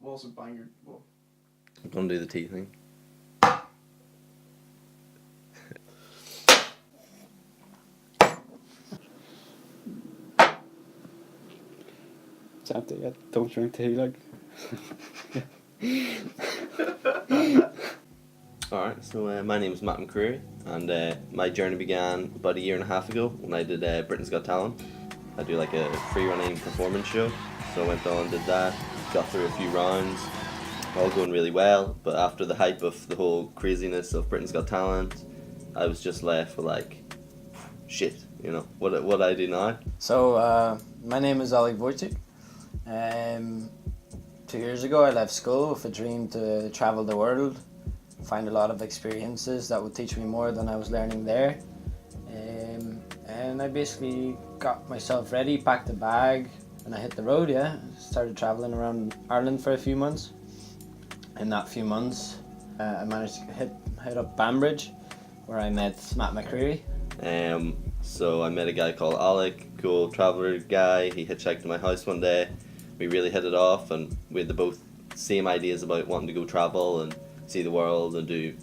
What's a banger? Well, I'm gonna do the tea thing. It's empty yet. Don't drink tea, like. Alright, so my name is Matt McCreary, and my journey began about a year and a half ago when I did Britain's Got Talent. I do like a free running performance show, so I went on, did that, got through a few rounds, all going really well, but after the hype of the whole craziness of Britain's Got Talent, I was just left with like, shit, you know, what I do now. So, my name is Ollie Wojcik. 2 years ago I left school with a dream to travel the world, find a lot of experiences that would teach me more than I was learning there. And I basically got myself ready, packed a bag, and I hit the road, yeah. Started traveling around Ireland for a few months. In that few months, I managed to hit up Banbridge, where I met Matt McCreary. So I met a guy called Alec, cool traveller guy. He hitchhiked to my house one day. We really hit it off, and we had the both same ideas about wanting to go travel and see the world and do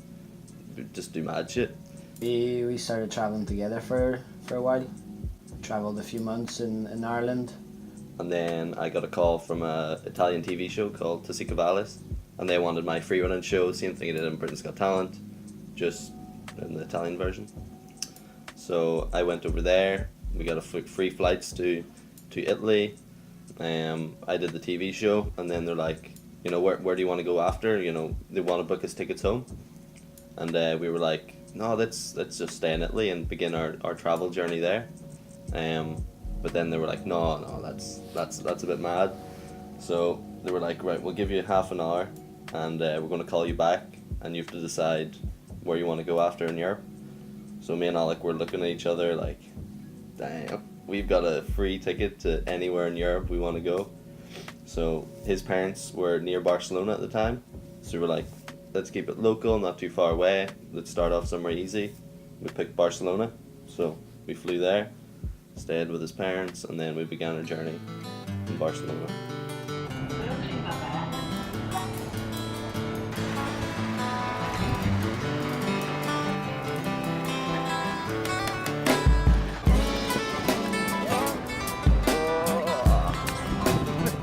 mad shit. We started traveling together for a while. Travelled a few months in Ireland. And then I got a call from an Italian TV show called To Seek Valis, and they wanted my free running show, same thing I did in Britain's Got Talent, just in the Italian version. So I went over there. We got a free flights to Italy. I did the TV show, and then they're like, you know, where do you want to go after? You know, they want to book us tickets home, and we were like, no, let's just stay in Italy and begin our travel journey there. But then they were like, no, that's a bit mad. So they were like, right, we'll give you half an hour, and we're going to call you back, and you have to decide where you want to go after in Europe. So me and Alec were looking at each other like, damn, we've got a free ticket to anywhere in Europe we want to go. So his parents were near Barcelona at the time, so we were like, let's keep it local, not too far away, let's start off somewhere easy. We picked Barcelona, so we flew there, stayed with his parents, and then we began our journey in Barcelona.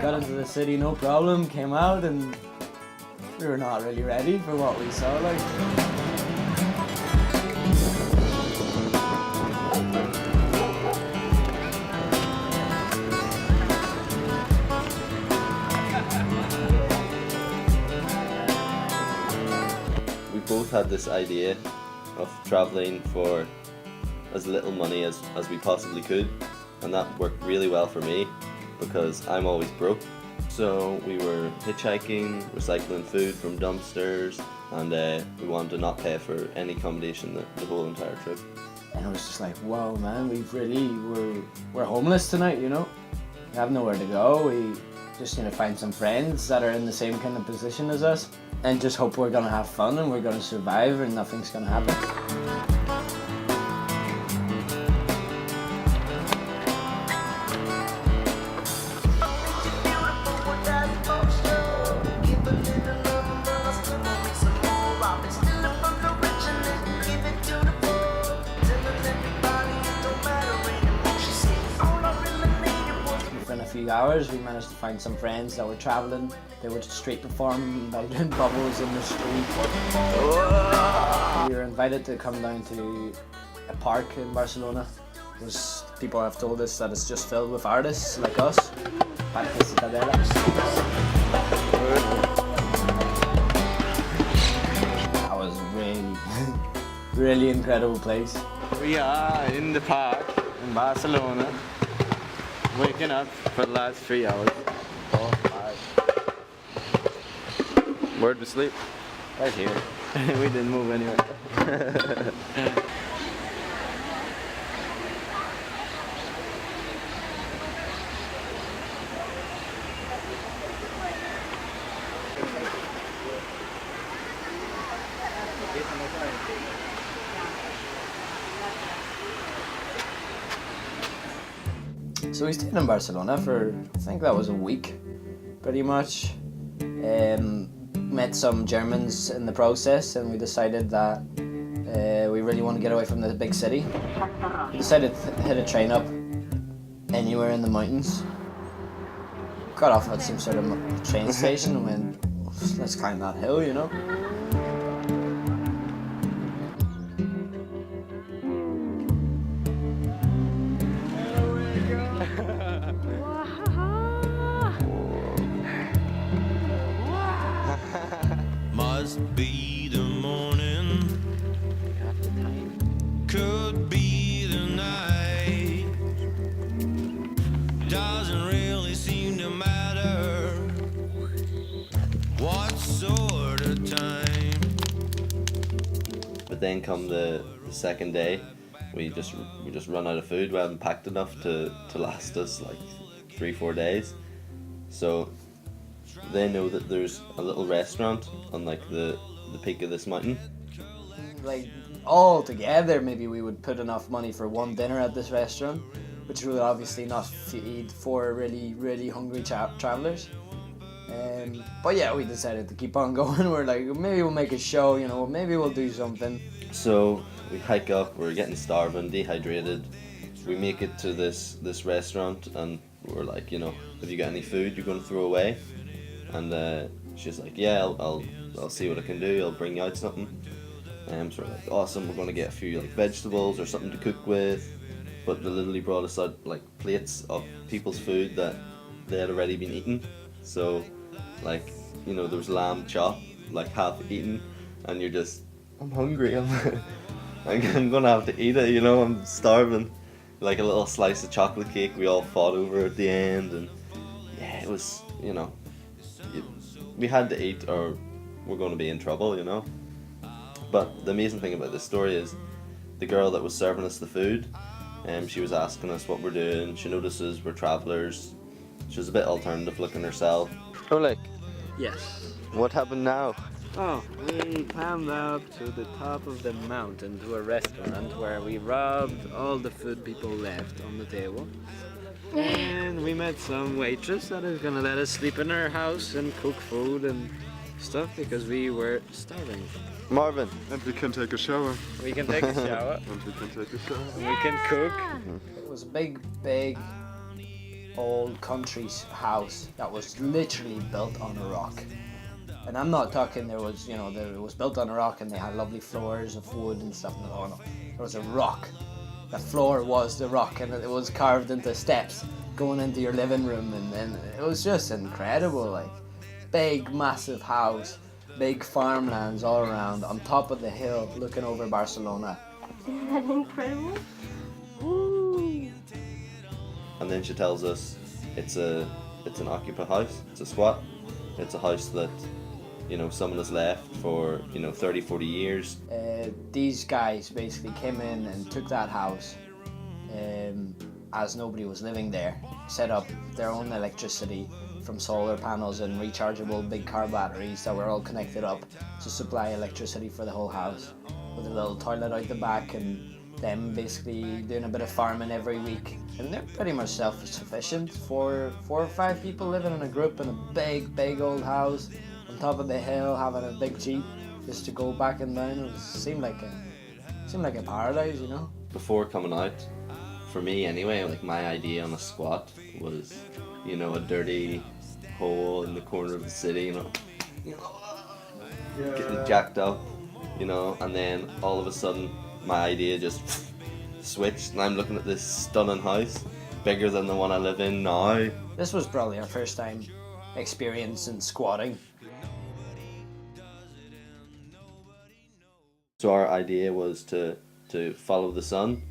Got into the city, no problem, came out, and we were not really ready for what we saw, like. We both had this idea of traveling for as little money as we possibly could, and that worked really well for me because I'm always broke. So we were hitchhiking, recycling food from dumpsters, and we wanted to not pay for any accommodation the whole entire trip. And it was just like, whoa, man, we're homeless tonight, you know? We have nowhere to go. We just need to find some friends that are in the same kind of position as us and just hope we're gonna have fun and we're gonna survive and nothing's gonna happen. Within a few hours, we managed to find some friends that were traveling. They were street performing by doing bubbles in the street. We were invited to come down to a park in Barcelona was people have told us that it's just filled with artists like us. Parque Citadela. That was really, really incredible place. We are in the park in Barcelona, waking up for the last 3 hours. 4, 5. Where'd we sleep? Right here. We didn't move anywhere. So we stayed in Barcelona for, I think that was a week, pretty much. Met some Germans in the process, and we decided that we really want to get away from the big city. We decided to hit a train up anywhere in the mountains. Got off at some sort of train station and went, let's climb that hill, you know? Must be the morning, could be the night. Doesn't really seem to matter what sort of time. But then come the second day, we just run out of food. We haven't packed enough to last us like 3-4 days. So they know that there's a little restaurant on like the peak of this mountain. Like, all together, maybe we would put enough money for one dinner at this restaurant, which would obviously not feed 4 really, really hungry travelers. But yeah, we decided to keep on going. We're like, maybe we'll make a show, you know, maybe we'll do something. So we hike up, we're getting starving, dehydrated. We make it to this restaurant, and we're like, you know, have you got any food you're going to throw away? And she's like, yeah, I'll see what I can do, I'll bring you out something. So we're like, awesome, we're going to get a few like vegetables or something to cook with. But they literally brought us out like plates of people's food that they had already been eating. So like, you know, there was lamb chop, like half eaten, and you're just, I'm hungry, I'm gonna have to eat it, you know, I'm starving. Like a little slice of chocolate cake we all fought over at the end, and yeah, it was, you know, we had to eat or we're going to be in trouble, you know. But the amazing thing about this story is the girl that was serving us the food, she was asking us what we're doing. She notices we're travellers. She was a bit alternative looking herself. Oleg, Yes. what happened now? Oh, we climbed up to the top of the mountain to a restaurant where we robbed all the food people left on the table. And we met some waitress that is gonna let us sleep in her house and cook food and stuff because we were starving. Marvin, And we can take a shower. We can take a shower, And we can take a shower. we can cook. It was a big, big, old country house that was literally built on a rock. And I'm not talking there was, you know, it was built on a rock and they had lovely floors of wood and stuff. No, no. There was a rock. The floor was the rock and it was carved into steps going into your living room, and it was just incredible. Like, big, massive house, big farmlands all around, on top of the hill, looking over Barcelona. Isn't that incredible? And then she tells us it's an occupied house, it's a squat, it's a house that, you know, someone has left for, you know, 30-40 years. These guys basically came in and took that house as nobody was living there, set up their own electricity from solar panels and rechargeable big car batteries that were all connected up to supply electricity for the whole house, with a little toilet out the back, and them basically doing a bit of farming every week. And they're pretty much self-sufficient. 4 or 5 people living in a group in a big old house on top of the hill, having a big jeep just to go back and down. It seemed like a paradise, you know. Before coming out, for me anyway, like my idea on a squat was, you know, a dirty hole in the corner of the city, you know, getting jacked up, you know, and then all of a sudden my idea just switched, and I'm looking at this stunning house, bigger than the one I live in now. This was probably our first time experiencing squatting. So our idea was to follow the sun.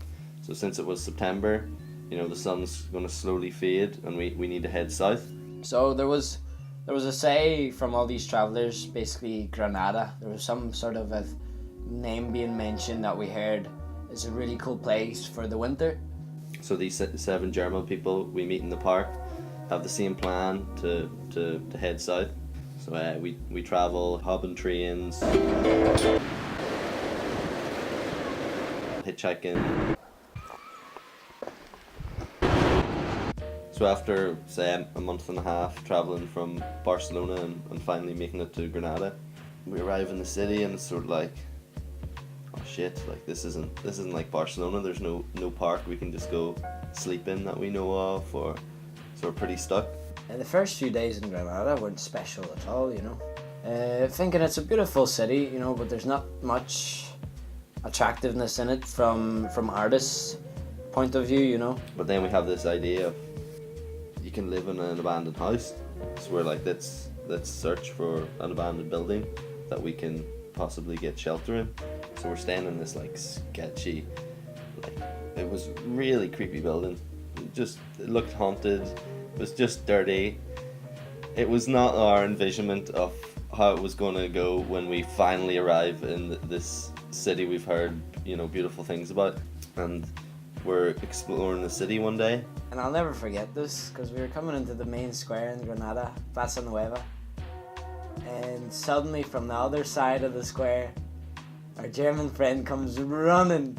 So since it was September, you know, the sun's going to slowly fade, and we need to head south. So there was a say from all these travelers, basically Granada. There was some sort of a name being mentioned that we heard is a really cool place for the winter. So these 7 German people, we meet in the park, have the same plan to head south. So we travel, hopping trains, hitchhiking. So after, say, a month and a half traveling from Barcelona and finally making it to Granada, we arrive in the city and it's sort of like, oh shit, like this isn't like Barcelona. There's no park we can just go sleep in that we know of, or so we're pretty stuck. And the first few days in Granada weren't special at all, you know. Thinking it's a beautiful city, you know, but there's not much attractiveness in it from artists' point of view, you know. But then we have this idea of you can live in an abandoned house. So we're like, let's search for an abandoned building that we can possibly get shelter in. So we're staying in this like sketchy, like it was really creepy building. It looked haunted. It was just dirty. It was not our envisionment of how it was going to go when we finally arrive in this city we've heard, you know, beautiful things about. And we're exploring the city one day. And I'll never forget this, because we were coming into the main square in Granada, Plaza Nueva, and suddenly from the other side of the square, our German friend comes running,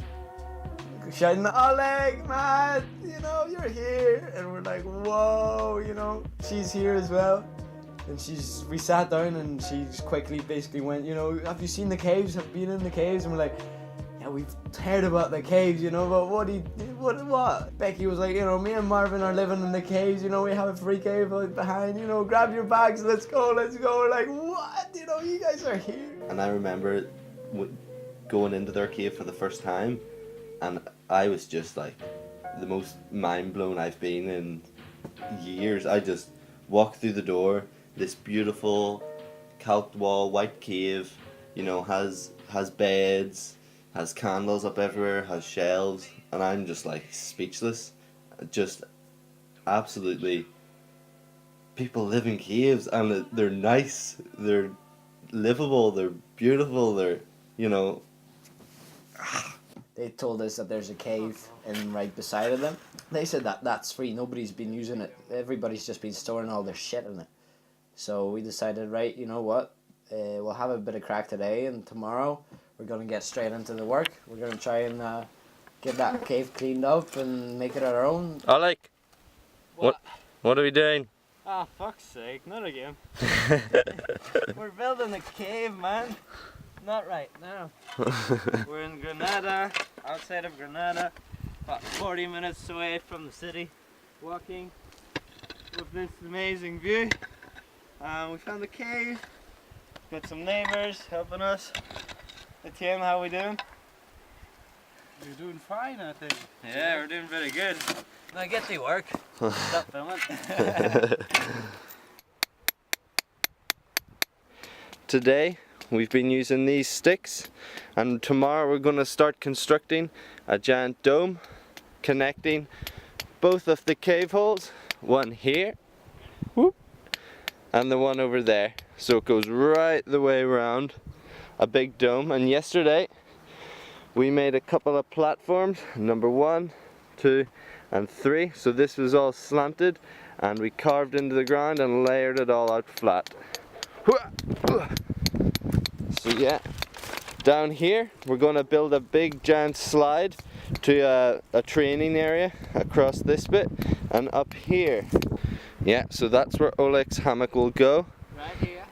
shouting, Oleg, man, you know, you're here. And we're like, whoa, you know, she's here as well. And we sat down and she quickly basically went, you know, have you seen the caves? Have you been in the caves? And we're like, yeah, we've heard about the caves, you know, but what? Becky was like, you know, me and Marvin are living in the caves, you know, we have a free cave out behind, you know, grab your bags, let's go. We're like, what? You know, you guys are here. And I remember going into their cave for the first time, and I was just like the most mind blown I've been in years. I just walked through the door, this beautiful calc wall white cave, you know, has beds, has candles up everywhere, has shelves, and I'm just like speechless. Just absolutely, people live in caves and they're nice, they're livable, they're beautiful, they're, you know. They told us that there's a cave in right beside of them. They said that that's free, nobody's been using it, everybody's just been storing all their shit in it. So we decided, right, you know what, we'll have a bit of crack today, and tomorrow we're going to get straight into the work. We're going to try and get that cave cleaned up and make it our own. Oleg, what are we doing? Ah, fuck's sake, not again. We're building a cave, man. Not right now. We're in Granada, outside of Granada, about 40 minutes away from the city, walking with this amazing view. We found a cave, got some neighbors helping us. Hey Tim, how we doing? You're doing fine, I think. Yeah, we're doing pretty good. Now get to work. Stop filming. Today we've been using these sticks, and tomorrow we're going to start constructing a giant dome connecting both of the cave holes, one here, whoop, and the one over there. So it goes right the way around, a big dome. And yesterday we made a couple of platforms, number 1, 2 and 3. So this was all slanted, and we carved into the ground and layered it all out flat. So yeah, down here we're going to build a big giant slide to a training area across this bit, and up here, yeah, so that's where Oleg's hammock will go. Right here.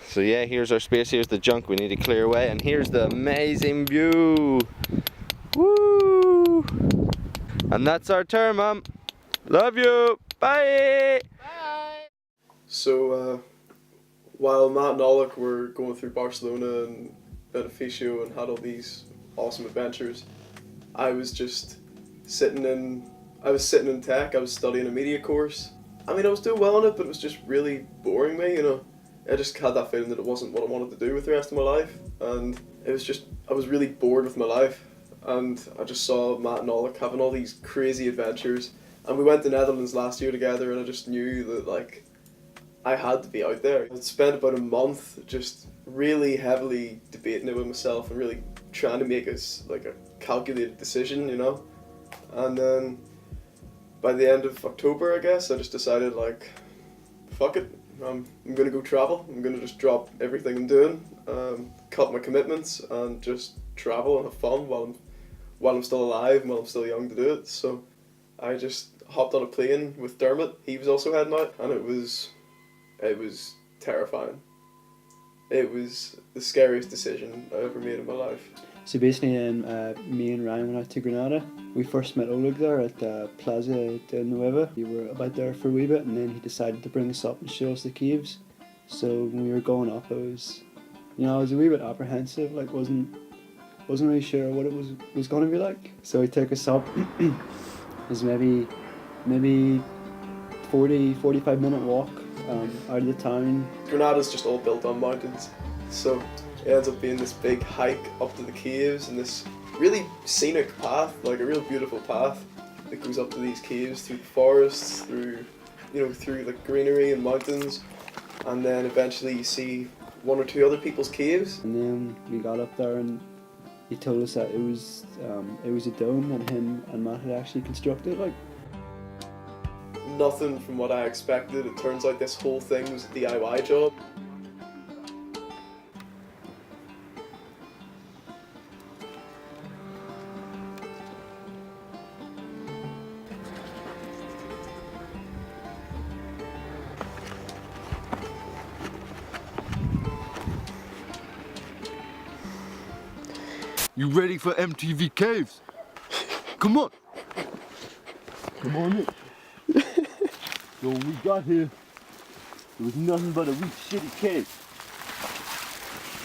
So yeah, here's our space, here's the junk we need to clear away, and here's the amazing view. Woo! And that's our tour, Mum. Love you. Bye. Bye. So, while Matt and Oleg were going through Barcelona and Beneficio and had all these awesome adventures, I was just I was sitting in tech. I was studying a media course. I mean, I was doing well on it, but it was just really boring me, you know. I just had that feeling that it wasn't what I wanted to do with the rest of my life, and it was just, I was really bored with my life, and I just saw Matt and Alec having all these crazy adventures, and we went to Netherlands last year together, and I just knew that, like, I had to be out there. I spent about a month just really heavily debating it with myself and really trying to make a calculated decision, you know, and then by the end of October, I guess, I just decided, like, fuck it. I'm gonna go travel. I'm gonna just drop everything I'm doing, cut my commitments, and just travel and have fun while I'm still alive and while I'm still young to do it. So I just hopped on a plane with Dermot. He was also heading out, and it was terrifying. It was the scariest decision I ever made in my life. So basically, me and Ryan went out to Granada. We first met Oleg there at Plaza de Nueva. We were about there for a wee bit, and then he decided to bring us up and show us the caves. So when we were going up, I was a wee bit apprehensive. Like wasn't really sure what it was going to be like. So he took us up. It was maybe 45-minute walk out of the town. Granada's just all built on mountains, so it ends up being this big hike up to the caves and this really scenic path, like a real beautiful path that goes up to these caves through the forests, through the greenery and mountains, and then eventually you see one or two other people's caves. And then we got up there and he told us that it was a dome that him and Matt had actually constructed. Like, nothing from what I expected. It turns out this whole thing was a DIY job. You ready for MTV Caves? Come on. Come on in. So when we got here, it was nothing but a weak, shitty cave.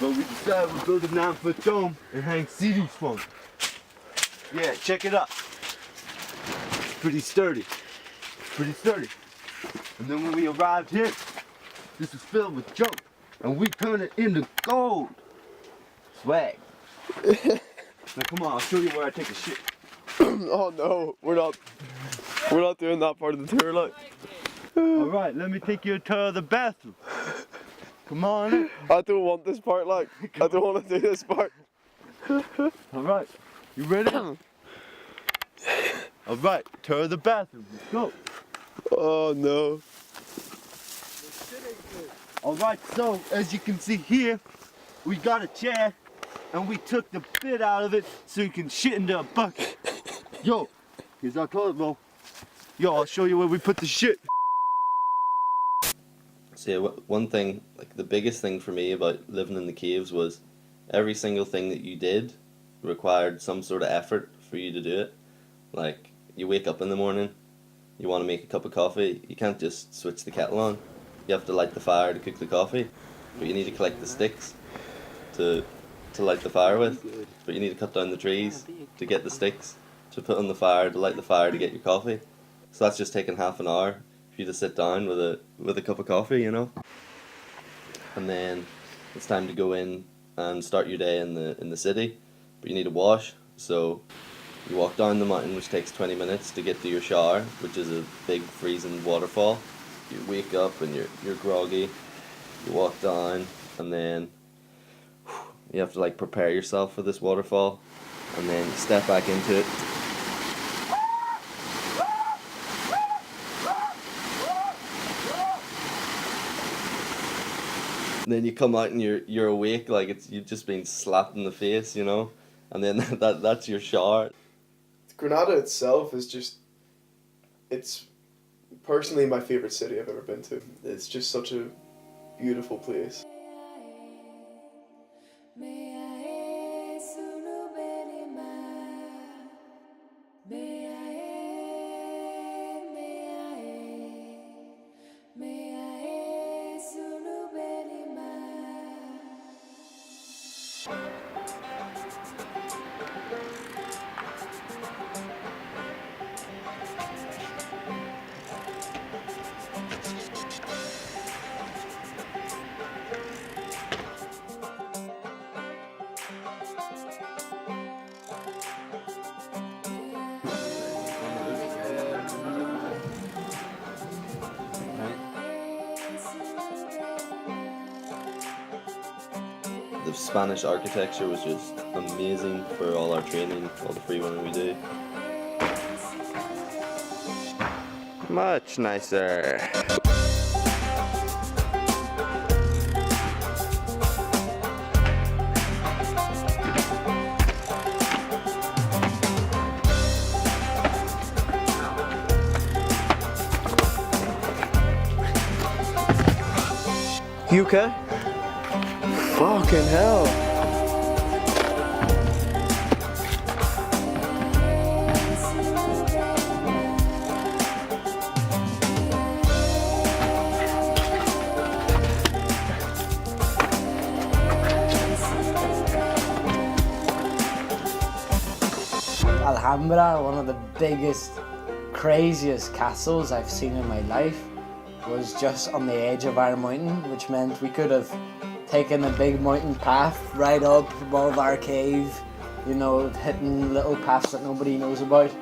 But we decided we'd build a 9-foot dome and hang CDs from it. Yeah, check it out. It's pretty sturdy. Pretty sturdy. And then when we arrived here, this was filled with junk. And we turned it into gold. Swag. Now come on, I'll show you where I take a shit. Oh no, we're not doing that part of the tour, like. Alright, let me take you a tour of the bathroom. Come on in. I don't want this part, like. I don't want to do this part. Alright, you ready? Alright, tour of the bathroom. Let's go. Oh no. Alright, so as you can see here, we got a chair and we took the bit out of it so you can shit into a bucket. Yo, here's our toilet bowl. Yo, I'll show you where we put the shit. So yeah, one thing, like the biggest thing for me about living in the caves was every single thing that you did required some sort of effort for you to do it. Like, you wake up in the morning, you want to make a cup of coffee, you can't just switch the kettle on. You have to light the fire to cook the coffee, but you need to collect the sticks to light the fire with, but you need to cut down the trees to get the sticks to put on the fire, to light the fire to get your coffee. So that's just taking half an hour for you to sit down with a cup of coffee, you know. And then it's time to go in and start your day in the city, but you need to wash. So you walk down the mountain, which takes 20 minutes to get to your shower, which is a big freezing waterfall. You wake up and you're groggy. You walk down, and then you have to like prepare yourself for this waterfall, and then you step back into it. And then you come out and you're awake, like you've just been slapped in the face, you know, and then that's your shower. Granada itself is just, it's personally my favorite city I've ever been to. It's just such a beautiful place. The Spanish architecture was just amazing for all our training, all the free running we do. Much nicer. You okay? Fucking hell. Alhambra, one of the biggest, craziest castles I've seen in my life, was just on the edge of our mountain, which meant we could have taken a big mountain path right up above our cave, you know, hitting little paths that nobody knows about.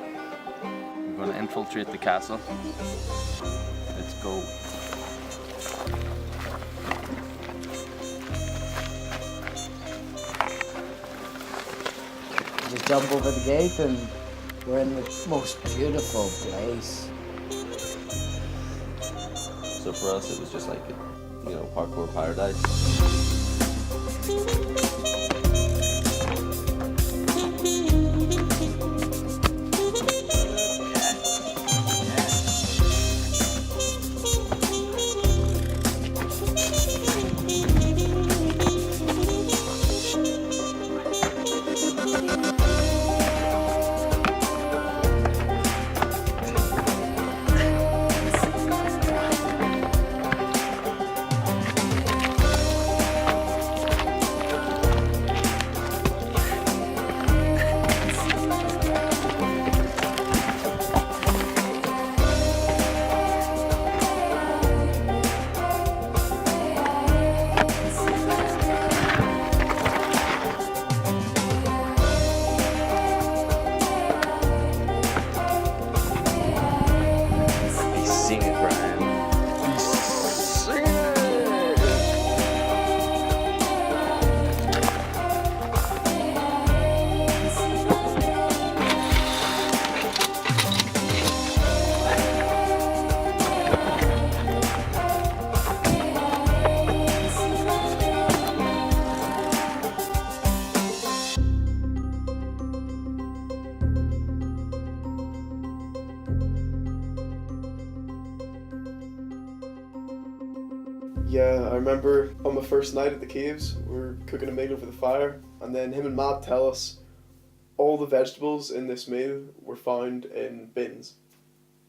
We're going to infiltrate the castle. Let's go. Just jump over the gate and we're in the most beautiful place. So for us, it was just like, you know, parkour paradise. Sing it, Brian. Sing it. Yeah, I remember on my first night at the caves, we were cooking a meal over the fire, and then him and Matt tell us all the vegetables in this meal were found in bins,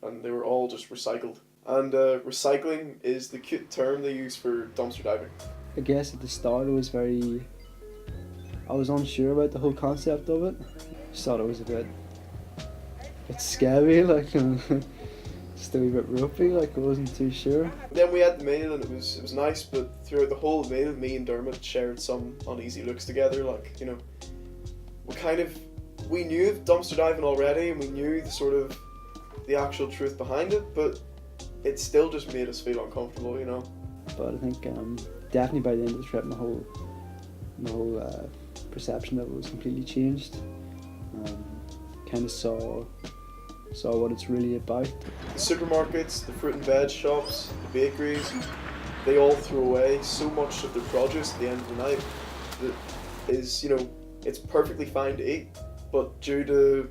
and they were all just recycled. And recycling is the cute term they use for dumpster diving. I guess at the start I was unsure about the whole concept of it. Just thought it was a bit scary, like just a wee bit ropey, like I wasn't too sure. Then we had the meal and it was nice, but throughout the whole meal, me and Dermot shared some uneasy looks together. Like, you know, we knew of dumpster diving already, and we knew the actual truth behind it, but it still just made us feel uncomfortable, you know. But I think definitely by the end of the trip, my whole perception of it was completely changed. Kind of saw what it's really about. The supermarkets, the fruit and veg shops, the bakeries, they all throw away so much of their produce at the end of the night that is, you know, it's perfectly fine to eat, but due to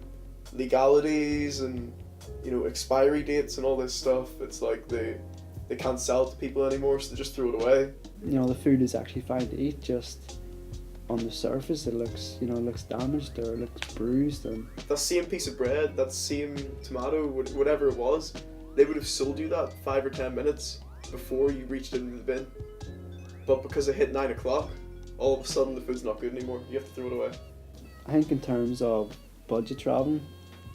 legalities and, you know, expiry dates and all this stuff, it's like they can't sell it to people anymore, so they just throw it away. You know, the food is actually fine to eat, just on the surface it looks damaged or it looks bruised. And that same piece of bread, that same tomato, whatever it was, they would have sold you that 5 or 10 minutes before you reached into the bin. But because it hit 9 o'clock, all of a sudden the food's not good anymore. You have to throw it away. I think in terms of budget traveling,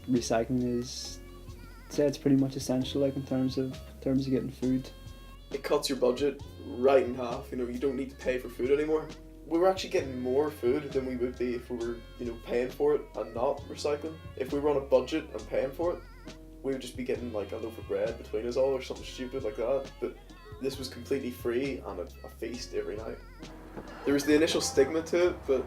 recycling is, I'd say it's pretty much essential, like in terms of getting food. It cuts your budget right in half. You know, you don't need to pay for food anymore. We were actually getting more food than we would be if we were, you know, paying for it and not recycling. If we were on a budget and paying for it, we would just be getting like a loaf of bread between us all or something stupid like that. But this was completely free and a feast every night. there was the initial stigma to it, but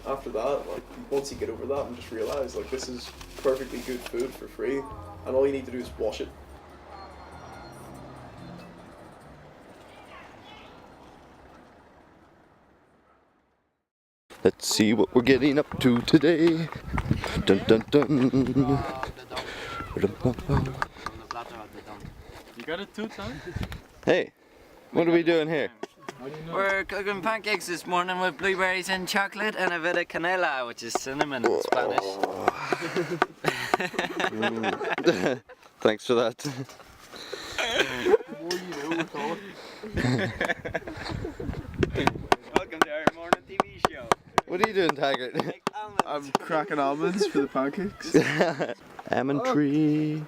after that, like once you get over that and just realise like this is perfectly good food for free, and all you need to do is wash it. Let's see what we're getting up to today. Dun dun dun. You got it too, Tom? Hey, what are we doing here? We're cooking pancakes this morning with blueberries and chocolate and a bit of canela, which is cinnamon in Spanish. Thanks for that. Welcome to our morning TV show. What are you doing, Taggart? I'm cracking almonds for the pancakes. Almond tree.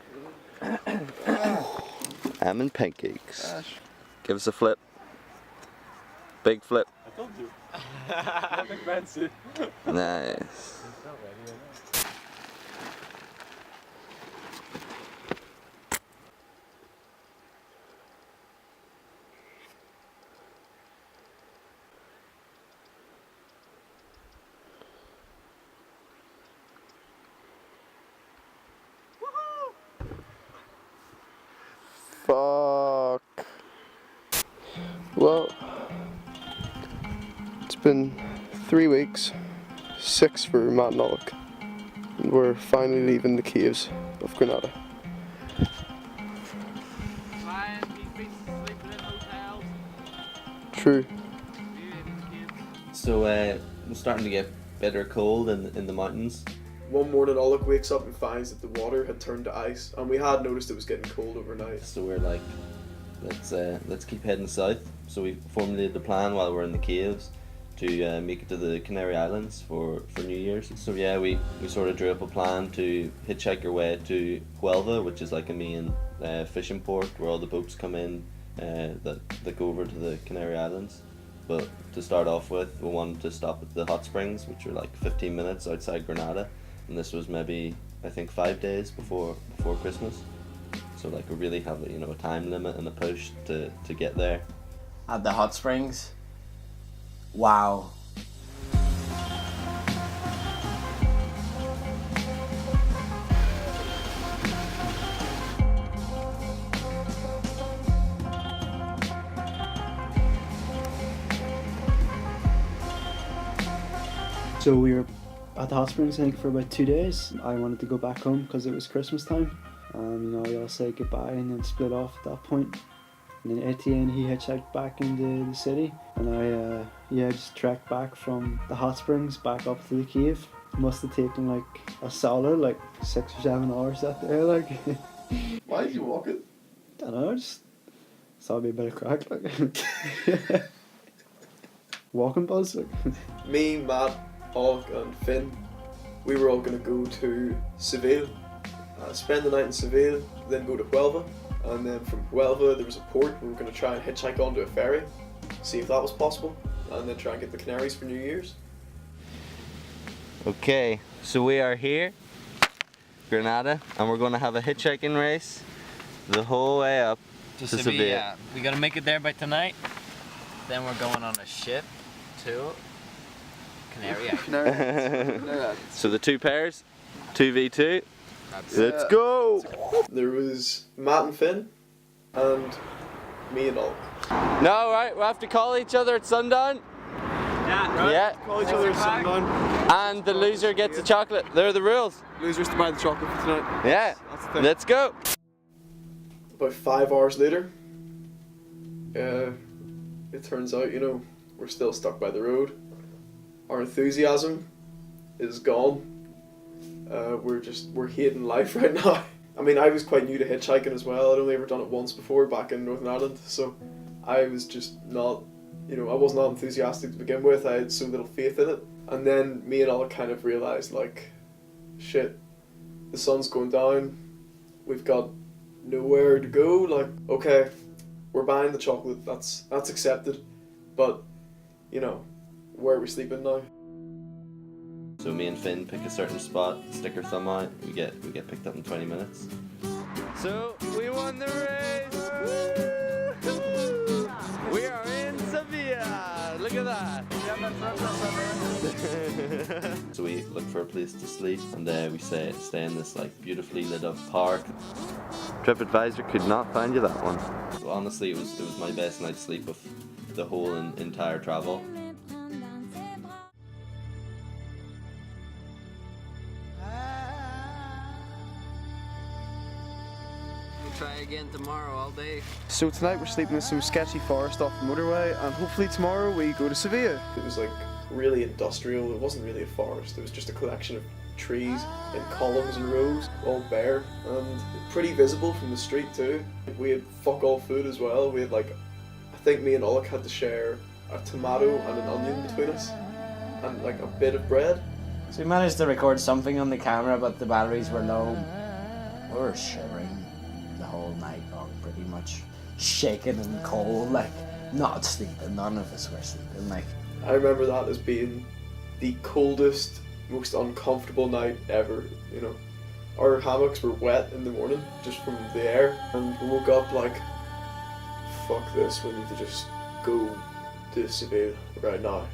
Almond pancakes. Give us a flip. Big flip. I told you. Nothing fancy. Nice. Fuck. Well, it's been 3 weeks, 6 for Matt and Alec, and we're finally leaving the caves of Granada. True. So we're starting to get bitter cold in the mountains. One morning, Alec wakes up and finds that the water had turned to ice, and we had noticed it was getting cold overnight. So we're like, let's keep heading south. So we formulated the plan while we're in the caves to make it to the Canary Islands for New Year's. So yeah, we sort of drew up a plan to hitchhike our way to Huelva, which is like a main fishing port where all the boats come in that go over to the Canary Islands. But to start off with, we wanted to stop at the hot springs, which are like 15 minutes outside Granada, and this was maybe I think 5 days before Christmas. So like we really have a time limit and a push to get there. At the hot springs. Wow. So we were at the hot springs, I think, for about 2 days. I wanted to go back home because it was Christmas time. We all said goodbye and then split off at that point. And then Etienne, he hitchhiked back into the city, and I just trekked back from the hot springs back up to the cave. Must have taken like a solid 6 or 7 hours that day. Like, Why did you walk it? I don't know, just thought it'd be a bit of crack. Like, walking buzz. Like. Me, Matt, Alec, and Finn, we were all going to go to Seville, spend the night in Seville, then go to Huelva. And then from Huelva there was a port we were going to try and hitchhike onto a ferry, see if that was possible, and then try and get the Canaries for New Year's. Okay, so we are here, Granada, and we're going to have a hitchhiking race the whole way up to Seville. We gotta make it there by tonight. Then we're going on a ship to Canary Islands. So the 2 pairs, 2v2. That's Let's go! There was Matt and Finn, and me and Alec. No, right, we'll have to call each other at sundown. Yeah. Call each other sundown. And the loser gets a chocolate. They're the rules. Losers to buy the chocolate for tonight. Yeah. That's the thing. Let's go. About 5 hours later, it turns out, we're still stuck by the road. Our enthusiasm is gone. We're hating life right now. I mean, I was quite new to hitchhiking as well. I'd only ever done it once before back in Northern Ireland, so I was just not, I was not enthusiastic to begin with. I had so little faith in it. And then me and Alec kind of realised, like, shit, the sun's going down, we've got nowhere to go. Like, okay, we're buying the chocolate, that's accepted, but, where are we sleeping now? So me and Finn pick a certain spot, stick our thumb out, we get picked up in 20 minutes. So we won the race! Woo! We are in Sevilla! Look at So we look for a place to sleep, and we stay in this like beautifully lit up park. TripAdvisor could not find you that one. So honestly, it was my best night's sleep of the whole entire travel. We'll try again tomorrow all day. So tonight we're sleeping in some sketchy forest off the motorway, and hopefully tomorrow we go to Sevilla. It was like really industrial. It wasn't really a forest. It was just a collection of trees in columns and rows, all bare, and pretty visible from the street too. We had fuck all food as well. We had like, I think me and Oleg had to share a tomato and an onion between us, and like a bit of bread. So we managed to record something on the camera, but the batteries were low. We were shivering the whole night long, pretty much shaking and cold, like not sleeping. None of us were sleeping. Like I remember that as being the coldest, most uncomfortable night ever. You know, our hammocks were wet in the morning just from the air, and we woke up like, fuck this, we need to just go to Seville right now.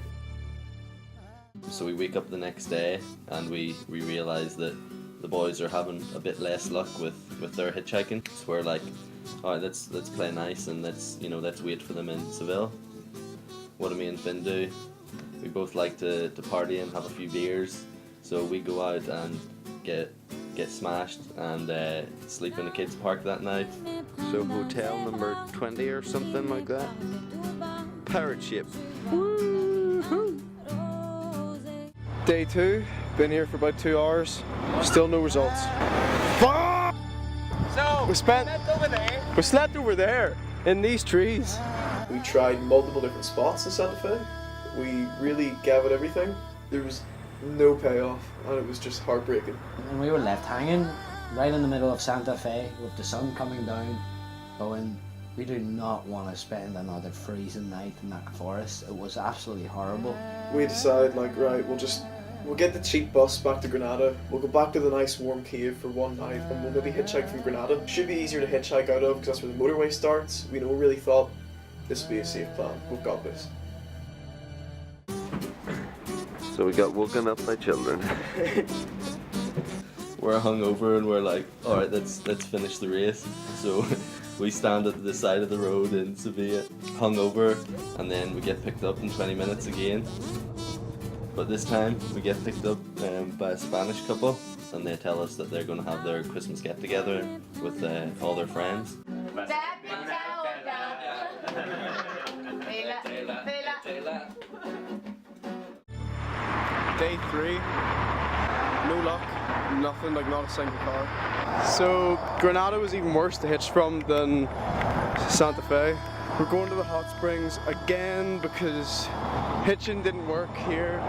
So we wake up the next day and we realise that the boys are having a bit less luck with their hitchhiking. So we're like, alright, let's play nice and let's wait for them in Seville. What do me and Finn do? We both like to party and have a few beers. So we go out and get smashed and sleep in the kids' park that night. So hotel number 20 or something like that. Pirate ship. Day 2, been here for about 2 hours, still no results. Fuck! So, we slept over there, in these trees. We tried multiple different spots in Santa Fe. We really gave it everything. There was no payoff, and it was just heartbreaking. and we were left hanging right in the middle of Santa Fe with the sun coming down, going, we do not want to spend another freezing night in that forest. It was absolutely horrible. We decided, like, right, we'll get the cheap bus back to Granada. We'll go back to the nice warm cave for one night, and we'll maybe hitchhike from Granada. Should be easier to hitchhike out of because that's where the motorway starts. We really thought this would be a safe plan. We've got this. So we got woken up by children. We're hungover and we're like, alright, let's finish the race. So we stand at the side of the road in Sevilla, hungover, and then we get picked up in 20 minutes again. But this time we get picked up by a Spanish couple, and they tell us that they're going to have their Christmas get together with all their friends. Day 3, no luck, nothing, like not a single car. So Granada was even worse to hitch from than Santa Fe. We're going to the hot springs again because hitching didn't work here.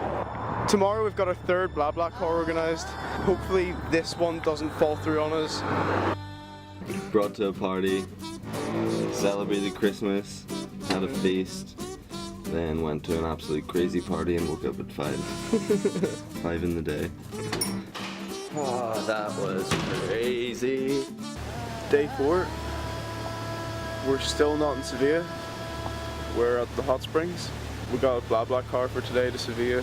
Tomorrow we've got our third BlaBla car organised. Hopefully this one doesn't fall through on us. Brought to a party, celebrated Christmas, had a feast, then went to an absolute crazy party and woke up at 5. 5 in the day. Oh, that was crazy. Day 4, we're still not in Sevilla. We're at the hot springs. We got a BlaBla car for today to Sevilla,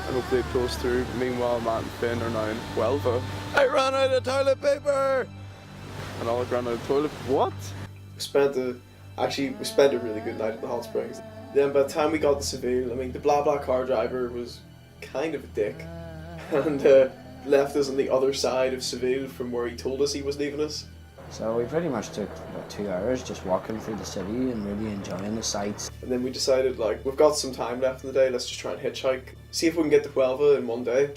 and hopefully it pulls through. Meanwhile, Matt and Finn are now in Huelva. I ran out of toilet paper! And all ran out of toilet. What? We spent a really good night at the hot springs. Then by the time we got to Seville, I mean, the BlaBla car driver was kind of a dick, and left us on the other side of Seville from where he told us he was leaving us. So we pretty much took about 2 hours just walking through the city and really enjoying the sights. And then we decided, like, we've got some time left in the day, let's just try and hitchhike. See if we can get to Huelva in one day.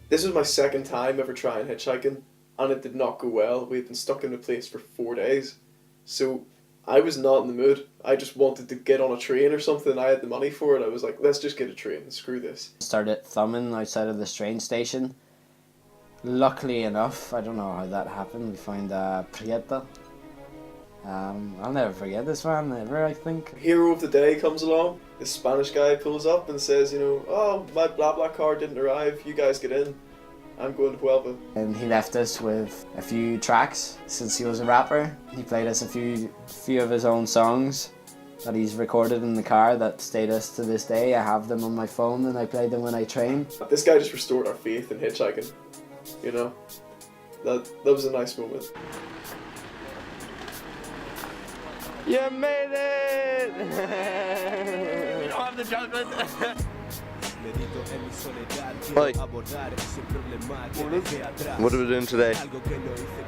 This was my second time ever trying hitchhiking, and it did not go well. We had been stuck in a place for 4 days. So I was not in the mood. I just wanted to get on a train or something. I had the money for it. I was like, let's just get a train, screw this. Started thumbing outside of this train station. Luckily enough, I don't know how that happened, we found Prieta. I'll never forget this man, ever, I think. Hero of the day comes along. This Spanish guy pulls up and says, oh, my BlaBla car didn't arrive, you guys get in. I'm going to Huelva. And he left us with a few tracks, since he was a rapper. He played us a few of his own songs. that he's recorded in the car that stayed us to this day. I have them on my phone and I play them when I train. This guy just restored our faith in hitchhiking, you know? That was a nice moment. You made it! We don't have the chocolate. Oi. What are we doing today?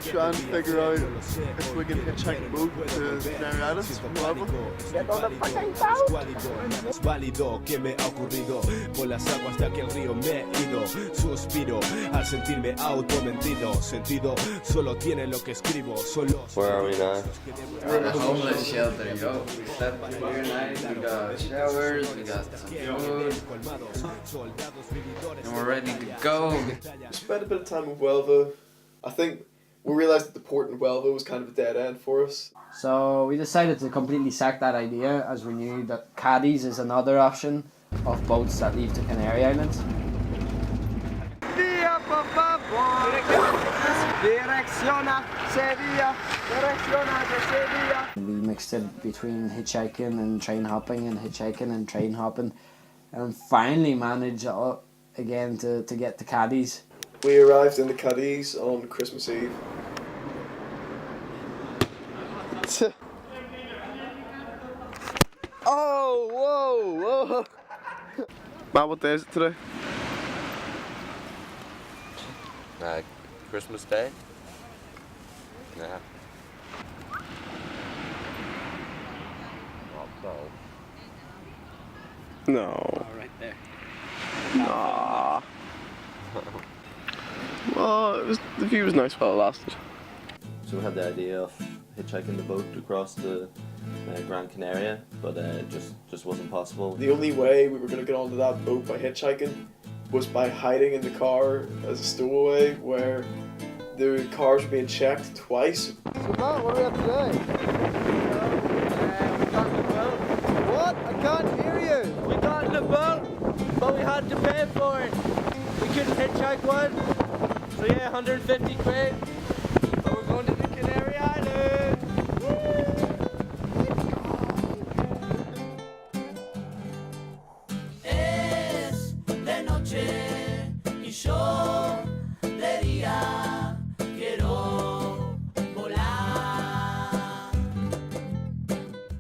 Trying to figure out if we can hitchhike a boat to Canary Islands from Huelva. Get on the fucking boat! Es válido que me ha ocurrido por las aguas de aquel río me he ido. Suspiro al sentirme automentido. Sentido solo tiene lo que escribo. Solo. Where are we now? We're in a homeless shelter, yo. We slept here tonight, we got showers, we got some food, and we're ready to go. We spent a bit of time in Huelva. I think we realised that the port in Huelva was kind of a dead end for us. So we decided to completely sack that idea as we knew that Cadiz is another option of boats that leave the Canary Islands. We mixed it between hitchhiking and train hopping and hitchhiking and train hopping, and finally managed again to get to Cadiz. We arrived in the Cadiz on Christmas Eve. Oh, whoa, whoa. Matt, what day is it today? Christmas Day? Yeah. No. Right there. Nah. Well, the view was nice while it lasted. So we had the idea of hitchhiking the boat across the Gran Canaria, but it just wasn't possible. The only way we were going to get onto that boat by hitchhiking was by hiding in the car as a stowaway, where the cars were being checked twice. So Matt, what are we at today? We got in the boat. What? I can't hear you. We got in the boat, but we had to pay for it. We couldn't hitchhike one. So yeah, 150 quid. But we're going to the Canary Islands. Es de noche y yo de día quiero volar.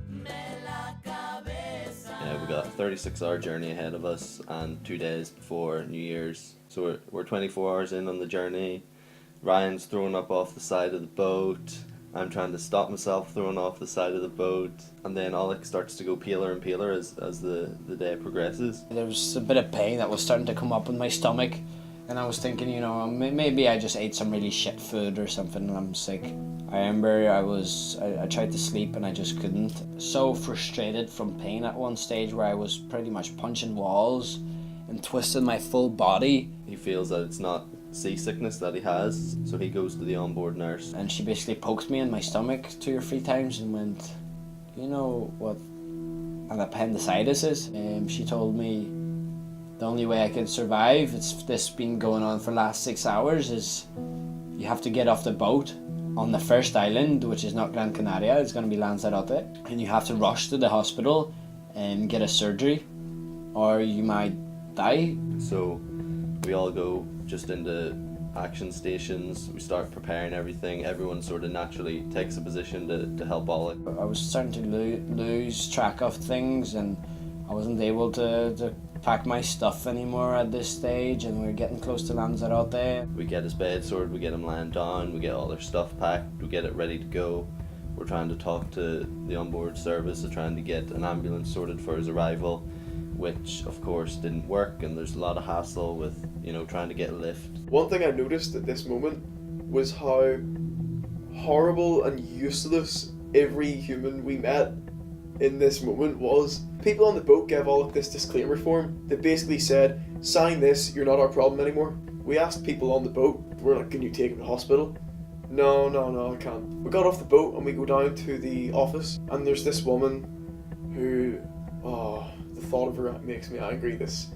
Me la cabeza. Yeah, we got a 36-hour journey ahead of us and 2 days before New Year's. So we're 24 hours in on the journey. Ryan's throwing up off the side of the boat. I'm trying to stop myself throwing off the side of the boat. And then Alec starts to go paler and paler as the day progresses. There was a bit of pain that was starting to come up in my stomach, and I was thinking, you know, maybe I just ate some really shit food or something and I'm sick. I remember I tried to sleep and I just couldn't. So frustrated from pain at one stage where I was pretty much punching walls and twisting my full body. He feels that it's not seasickness that he has, so he goes to the onboard nurse. And she basically poked me in my stomach 2 or 3 times and went, you know what an appendicitis is? She told me the only way I can survive, this been going on for the last 6 hours, is you have to get off the boat on the first island, which is not Gran Canaria, it's going to be Lanzarote, and you have to rush to the hospital and get a surgery or you might die. So we all go just into action stations, we start preparing everything, everyone sort of naturally takes a position to help Alec. I was starting to lose track of things and I wasn't able to pack my stuff anymore at this stage, and we were getting close to Lanzarote. We get his bed sorted, we get him lying down, we get all their stuff packed, we get it ready to go. We're trying to talk to the onboard service, they're trying to get an ambulance sorted for his arrival, which of course didn't work, and there's a lot of hassle with, you know, trying to get a lift. One thing I noticed at this moment was how horrible and useless every human we met in this moment was. People on the boat gave Alec this disclaimer form that basically said, sign this, you're not our problem anymore. We asked people on the boat, we're like, can you take him to hospital? No, I can't. We got off the boat and we go down to the office, and there's this woman who, the thought of her makes me angry. This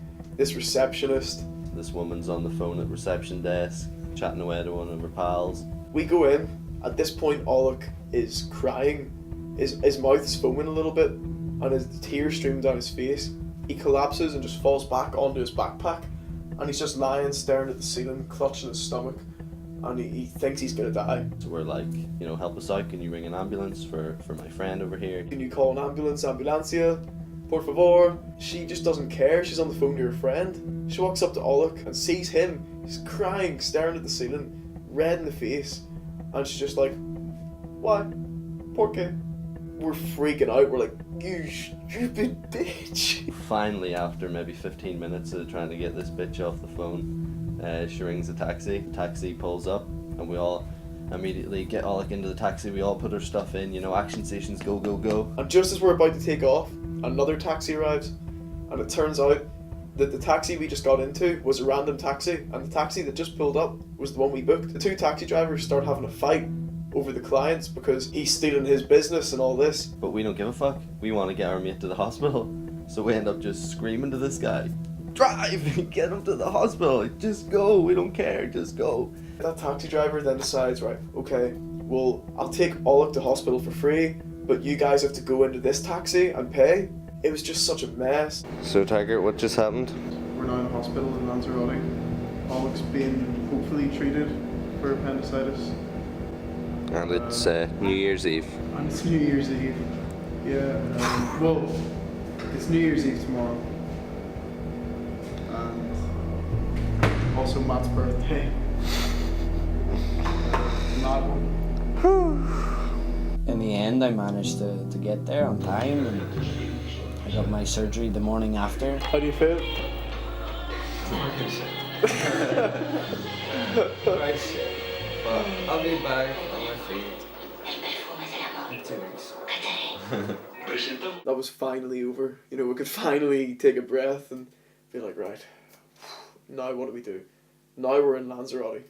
receptionist. This woman's on the phone at reception desk, chatting away to one of her pals. We go in. At this point, Alec is crying. His mouth is foaming a little bit, and his tears stream down his face. He collapses and just falls back onto his backpack, and he's just lying staring at the ceiling, clutching his stomach, and he thinks he's gonna die. So we're like, you know, help us out, can you ring an ambulance for my friend over here? Can you call an ambulance, ambulancia, por favor? She just doesn't care. She's on the phone to her friend. She walks up to Alec and sees him. He's crying, staring at the ceiling, red in the face, and she's just like, why? Por qué? We're freaking out. We're like, you stupid bitch. Finally, after maybe 15 minutes of trying to get this bitch off the phone, she rings a taxi. The taxi pulls up, and we all immediately get Alec into the taxi. We all put our stuff in, you know, action stations, go, go, go. And just as we're about to take off, another taxi arrives, and it turns out that the taxi we just got into was a random taxi, and the taxi that just pulled up was the one we booked. The two taxi drivers start having a fight over the clients because he's stealing his business and all this. But we don't give a fuck. We want to get our mate to the hospital. So we end up just screaming to this guy, drive, get him to the hospital, just go, we don't care, just go. That taxi driver then decides, right, okay, well, I'll take Alec to hospital for free, but you guys have to go into this taxi and pay. It was just such a mess. So Tiger, what just happened? We're now in the hospital in Lanzarote. Alec's being hopefully treated for appendicitis. And it's New Year's Eve. And it's New Year's Eve. Yeah, well, it's New Year's Eve tomorrow. And also Matt's birthday. Not In the end, I managed to get there on time, and I got my surgery the morning after. How do you feel? Right shit. But I'll be back on my feet in 2 weeks. That was finally over. You know, we could finally take a breath and be like, right, now what do we do? Now we're in Lanzarote.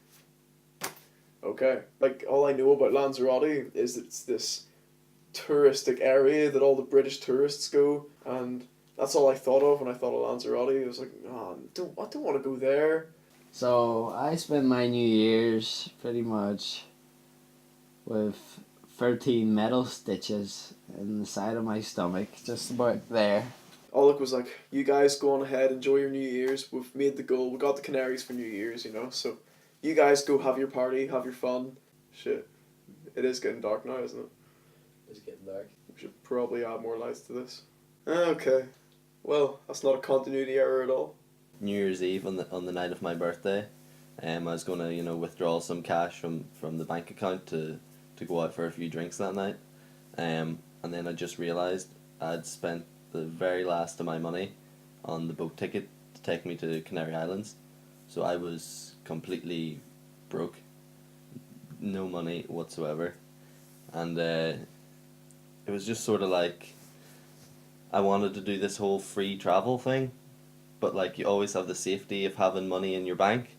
Okay. Like, all I know about Lanzarote is that it's this touristic area that all the British tourists go, and that's all I thought of when I thought of Lanzarote. I was like, oh, I don't want to go there. So I spent my New Year's pretty much with 13 metal stitches in the side of my stomach, just about there. Alec was like, you guys go on ahead, enjoy your New Year's. We've made the goal. We got the Canaries for New Year's, you know, so you guys go have your party, have your fun. Shit. It is getting dark now, isn't it? It's getting dark. We should probably add more lights to this. Okay. Well, that's not a continuity error at all. New Year's Eve on the night of my birthday, I was gonna, you know, withdraw some cash from the bank account to go out for a few drinks that night, and then I just realised I'd spent the very last of my money on the boat ticket to take me to Canary Islands, so I was completely broke, no money whatsoever, and it was just sort of like I wanted to do this whole free travel thing. But like, you always have the safety of having money in your bank,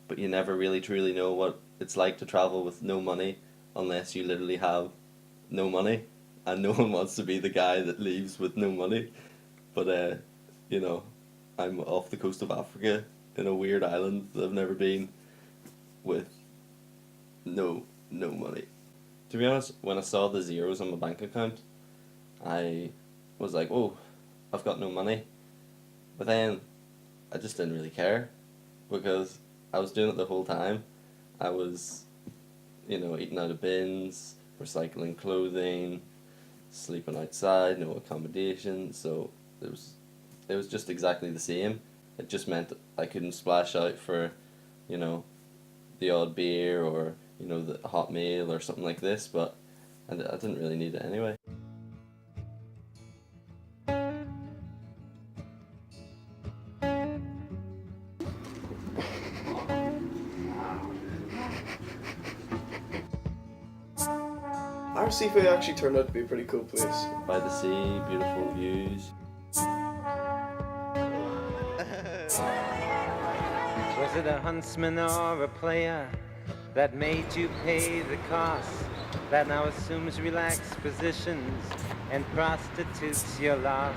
but you never really truly know what it's like to travel with no money unless you literally have no money, and no one wants to be the guy that leaves with no money. But you know, I'm off the coast of Africa in a weird island that I've never been, with no money. To be honest, when I saw the zeros on my bank account, I was like, oh, I've got no money. But then I just didn't really care, because I was doing it the whole time. I was, you know, eating out of bins, recycling clothing, sleeping outside, no accommodation, so it was just exactly the same. It just meant I couldn't splash out for, you know, the odd beer or, you know, the hot meal or something like this, but I didn't really need it anyway. Arrecife actually turned out to be a pretty cool place. By the sea, beautiful views. Was it a huntsman or a player that made you pay the cost, that now assumes relaxed positions and prostitutes your loss?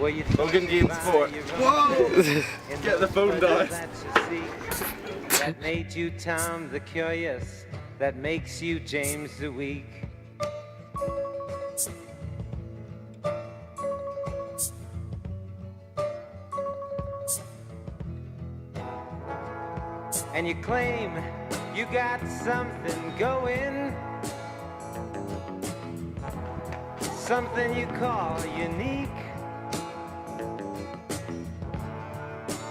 Were you Logan Dean Sport. Whoa! Get the phone down. That made you Tom the Curious, that makes you James the Weak. and you claim you got something going, something you call unique.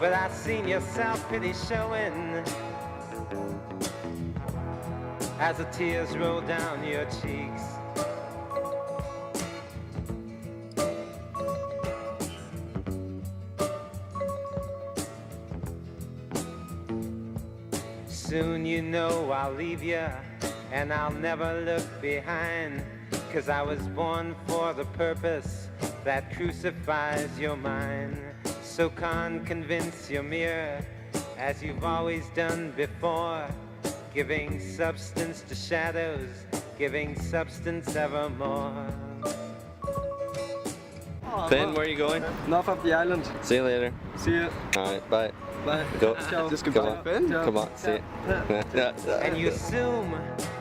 But I've seen your self-pity showing as the tears roll down your cheeks. Soon you know I'll leave you, and I'll never look behind, 'cause I was born for the purpose that crucifies your mind. So convince your mirror, as you've always done before, giving substance to shadows, giving substance evermore. Ben, where are you going? Enough of the island. See you later. See you. Alright, bye. Bye. Go. Just Come goodbye, on. Ben. Come on, see you. And you assume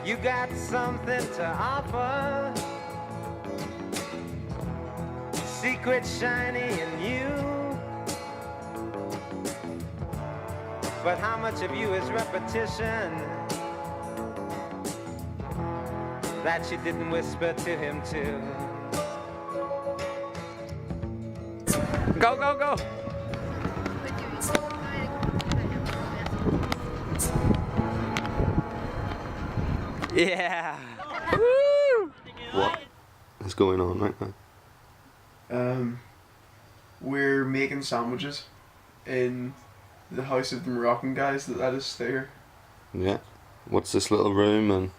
you got something to offer, secret shiny in you. But how much of you is repetition that you didn't whisper to him too? Go, go, go. Yeah! Woo! What is going on right now? We're making sandwiches in the house of the Moroccan guys that let us stay here. Yeah. What's this little room and...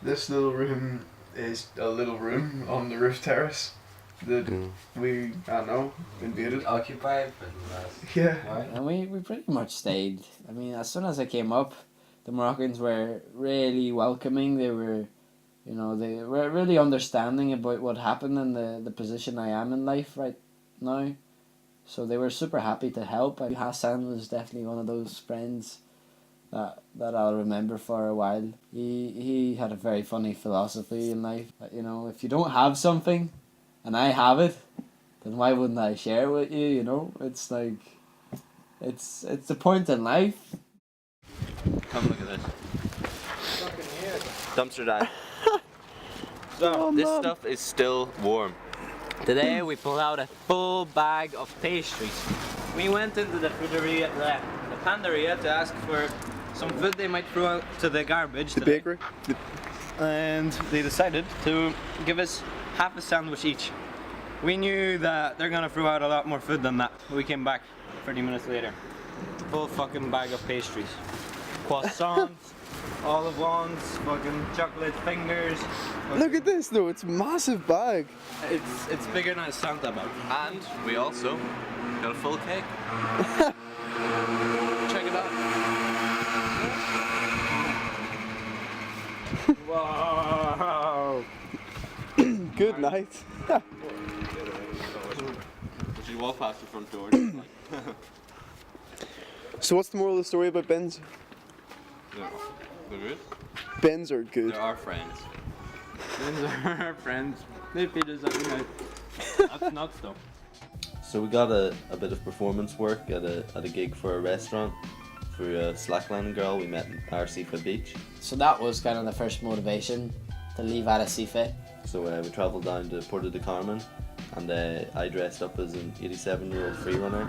This little room is a little room on the roof terrace that we, I don't know, invaded. Occupied, Yeah. and we pretty much stayed. I mean, as soon as I came up, the Moroccans were really welcoming. They were, you know, they were really understanding about what happened and the position I am in life right now. So they were super happy to help. And Hassan was definitely one of those friends that I'll remember for a while. He had a very funny philosophy in life. That, you know, if you don't have something, and I have it, then why wouldn't I share it with you? You know, it's like, it's the point in life. Come look at this. Dumpster dive. So, this stuff is still warm. Today we pulled out a full bag of pastries. We went into the fooderia, the panderia, to ask for some food they might throw out to the garbage. The today. bakery. And they decided to give us half a sandwich each. We knew that they're gonna throw out a lot more food than that. We came back 30 minutes later. Full fucking bag of pastries. Croissants, olive ones, fucking chocolate fingers. Look at this though, it's a massive bag. It's bigger than a Santa bag. And we also got a full cake. Check it out. Wow! Good night. Did you walk past the front door? So what's the moral of the story about Benz? They're good. Benz are good. They're our friends. These are our friends. They feed us every night. That's nuts though. So we got a bit of performance work at a gig for a restaurant through a slacklining girl we met in Arrecife Beach. So that was kind of the first motivation to leave Arrecife. So we travelled down to Puerto de Carmen, and I dressed up as an 87-year-old freerunner.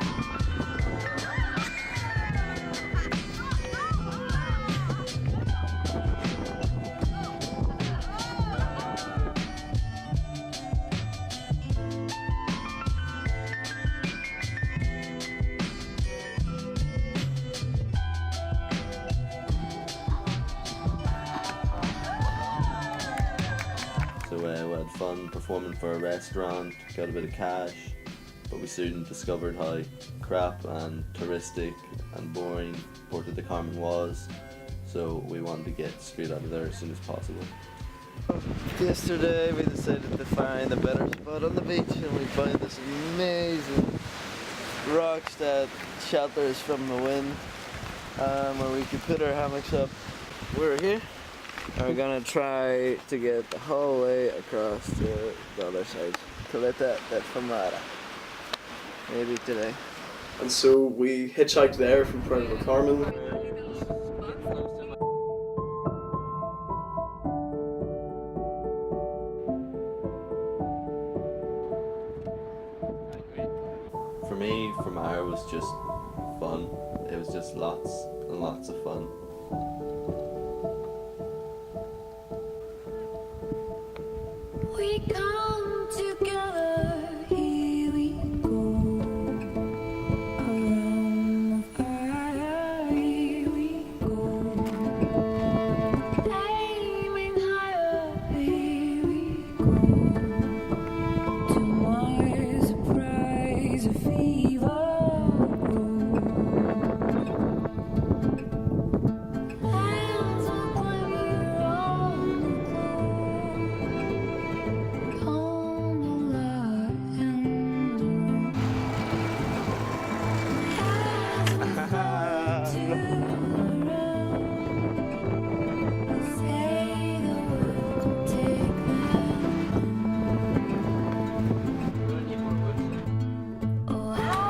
So we had fun performing for a restaurant, got a bit of cash, but we soon discovered how crap and touristic and boring Puerto de Carmen was, so we wanted to get straight out of there as soon as possible. Yesterday we decided to find a better spot on the beach, and we found this amazing rocks that shelter us from the wind, where we could put our hammocks up. We're here, and we're gonna try to get the whole way across to the other side, Caleta del Famara. Maybe today. And so we hitchhiked there from Puerto del Carmen. me, Fermyer was just fun. It was just lots and lots of fun. We come together, here we go. Around the fire, here we go. Aiming higher, here we go. To Mars, a prize, a fever grows. Hands of glimmer on the glow. On the light and the road. As we fall to say the words will take them. Oh, how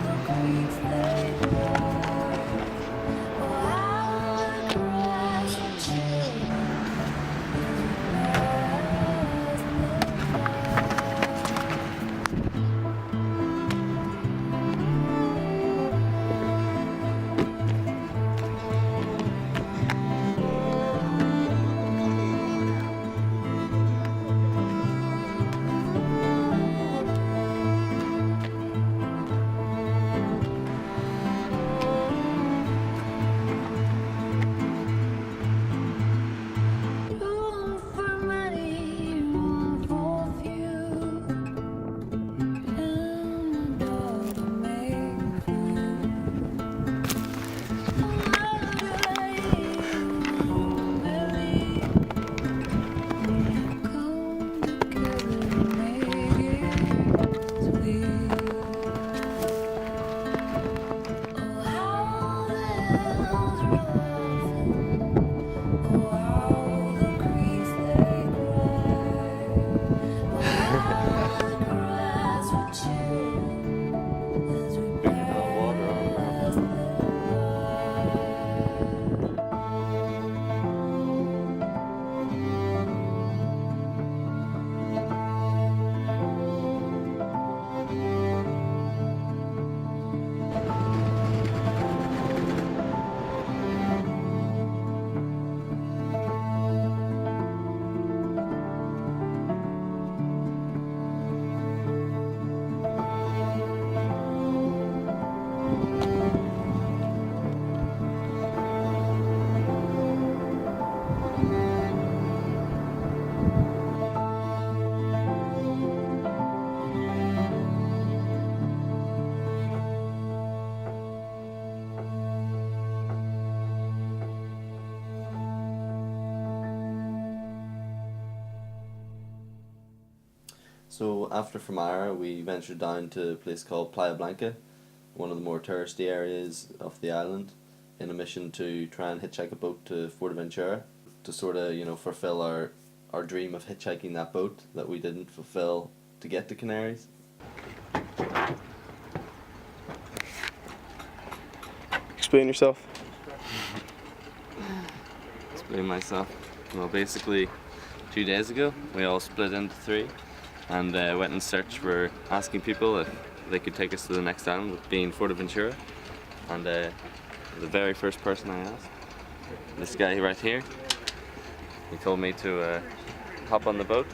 the creeks they cry. Oh, how the grass will chill. Room for many, room for few. In the dark, make room. Come together, make it sweet. Oh, how the hills roughen. Oh, how the creeks they cry. Oh, how the grass will chill as we pass them by. So after Fermyer, we ventured down to a place called Playa Blanca, one of the more touristy areas of the island, in a mission to try and hitchhike a boat to Fuerteventura to sort of, you know, fulfill our dream of hitchhiking that boat that we didn't fulfill to get to Canaries. Explain yourself. Explain myself. Well, basically, 2 days ago, we all split into three and went in search for asking people if they could take us to the next island, being Fuerteventura. And the very first person I asked, this guy right here, he told me to hop on the boat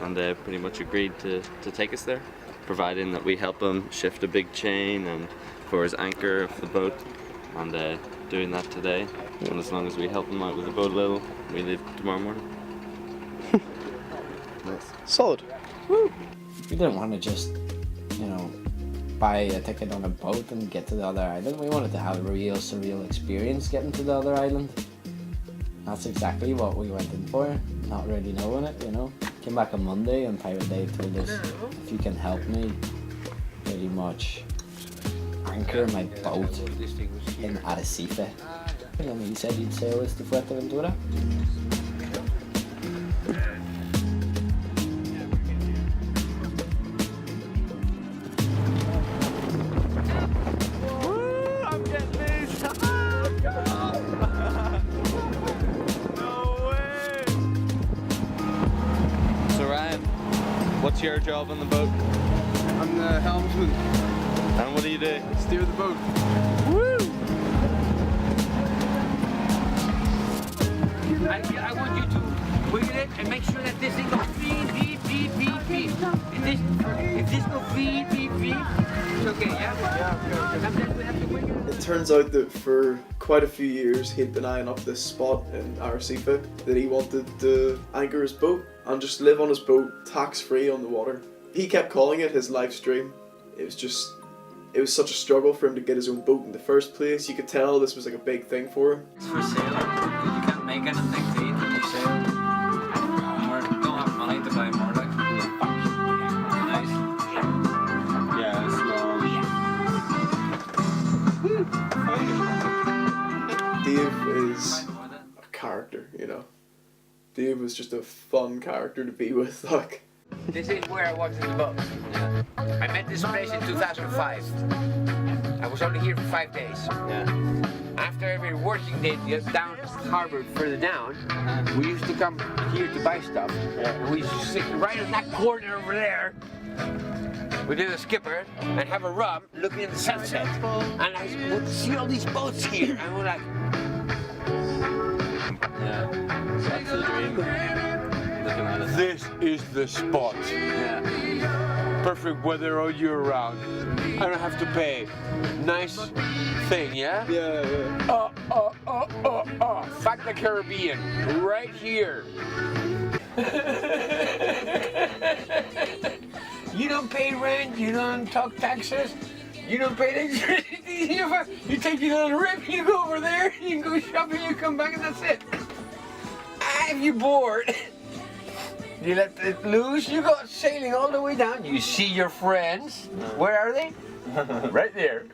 and pretty much agreed to take us there, providing that we help him shift a big chain and for his anchor of the boat, and doing that today. And as long as we help him out with the boat a little, we leave tomorrow morning. Nice. Solid. We didn't want to just, you know, buy a ticket on a boat and get to the other island. We wanted to have a real surreal experience getting to the other island. That's exactly what we went in for, not really knowing it, you know. Came back on Monday and Pirate Dave told us, if you can help me pretty much anchor my boat in Arrecife. And he said he'd sail us to Fuerteventura. So What's your job on the boat? I'm the helmsman. And what do you do? Steer the boat. I want you to wiggle it and make sure that this thing goes beep, beep, beep, beep, beep. If this goes beep, beep, beep, it's okay, yeah? Yeah, sometimes we have to wiggle it. It turns out that for quite a few years he'd been eyeing up this spot in Arrecife that he wanted to anchor his boat and just live on his boat tax-free on the water. He kept calling it his life's dream. It was such a struggle for him to get his own boat in the first place. You could tell this was like a big thing for him. It's for sale, because you can't make anything to eat when you sail. Or don't have money to buy more, like. Nice. Yeah, it's long. Dave is a character, you know. Dave was just a fun character to be with, like. This is where I was in the boat. Yeah. I met this place in 2005. I was only here for 5 days. Yeah. After every working day down harbor further down, we used to come here to buy stuff. And we used to sit right in that corner over there with the skipper and have a rum looking at the sunset. And I would see all these boats here and we're like, Yeah. That's the dream. Looking at it. this is the spot. Yeah. Perfect weather all year round. I don't have to pay. Nice thing, yeah? Yeah. Fuck the Caribbean, right here. You don't pay rent, you don't talk taxes, you don't pay electricity. You take your little rip, you go over there, you go shopping, you come back, and that's it. If you're bored, you let it loose, you go sailing all the way down, you see your friends. Where are they? Right there.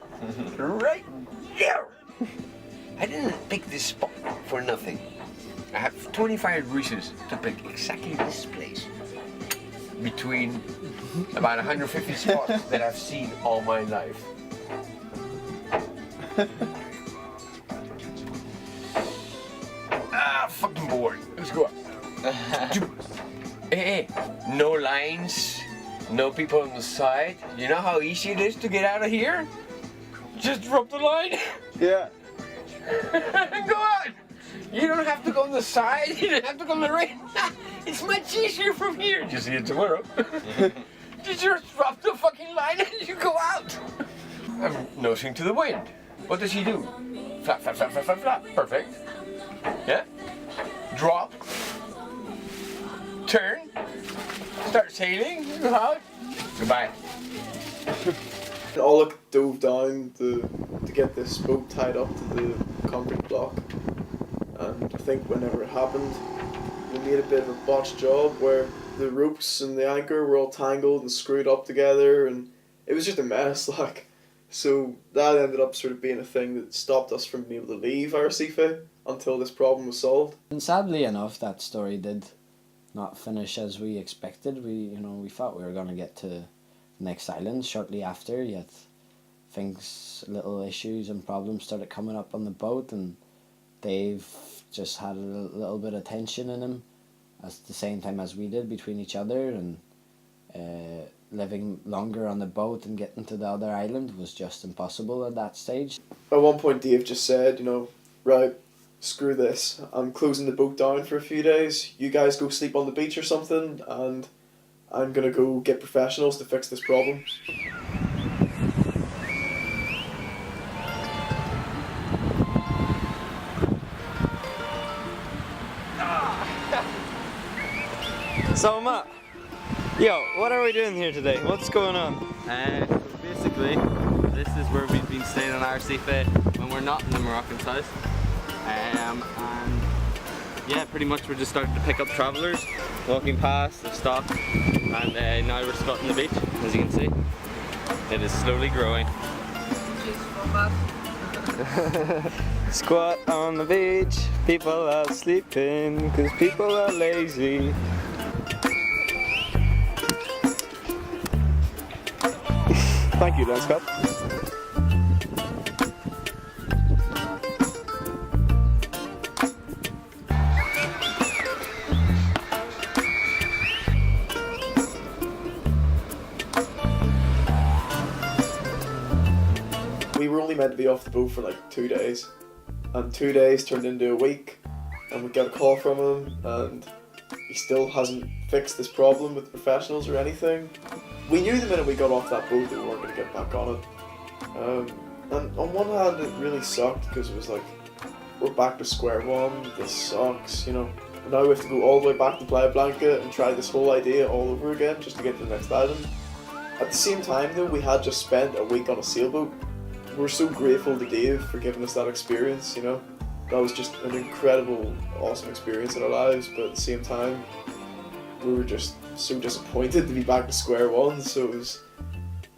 Right there. I didn't pick this spot for nothing. I have 25 reasons to pick exactly this place between about 150 spots that I've seen all my life. Fucking bored. Let's go up. Hey, no lines, no people on the side. You know how easy it is to get out of here? Just drop the line. Yeah. And go out. You don't have to go on the side. You don't have to go on the right. It's much easier from here. Just see it tomorrow. You just drop the fucking line and you go out. I'm nosing to the wind. What does he do? Flap, flap, flap, flap, flap, flap. Perfect. Yeah. Drop. Turn. Start sailing. Go out. Goodbye. Oleg dove down to get this boat tied up to the concrete block, and I think whenever it happened, we made a bit of a botched job where the ropes and the anchor were all tangled and screwed up together, and it was just a mess, like. So that ended up sort of being a thing that stopped us from being able to leave Arrecife until this problem was solved. And sadly enough, that story did not finish as we expected. We thought we were going to get to the next island shortly after, yet little issues and problems started coming up on the boat, and Dave just had a little bit of tension in him at the same time as we did between each other, and living longer on the boat and getting to the other island was just impossible at that stage. At one point Dave just said, right, screw this, I'm closing the boat down for a few days, you guys go sleep on the beach or something, and I'm gonna go get professionals to fix this problem. So Matt, yo, what are we doing here today? What's going on? Basically, this is where we've been staying on Arrecife when we're not in the Moroccan south. And yeah, pretty much we're just starting to pick up travellers, walking past, they've stopped, and now we're squatting the beach, as you can see. It is slowly growing. Squat on the beach, people are sleeping, cause people are lazy. Thank you, Dan Scott. only meant to be off the boat for like 2 days, and 2 days turned into a week, and we got a call from him, and he still hasn't fixed this problem with professionals or anything. We knew the minute we got off that boat that we weren't going to get back on it. And on one hand it really sucked because it was like, we're back to square one, this sucks, you know. And now we have to go all the way back to Playa Blanca and try this whole idea all over again just to get to the next island. At the same time though, we had just spent a week on a sailboat. We're so grateful to Dave for giving us that experience, you know. That was just an incredible, awesome experience in our lives, but at the same time, we were just so disappointed to be back to square one, so it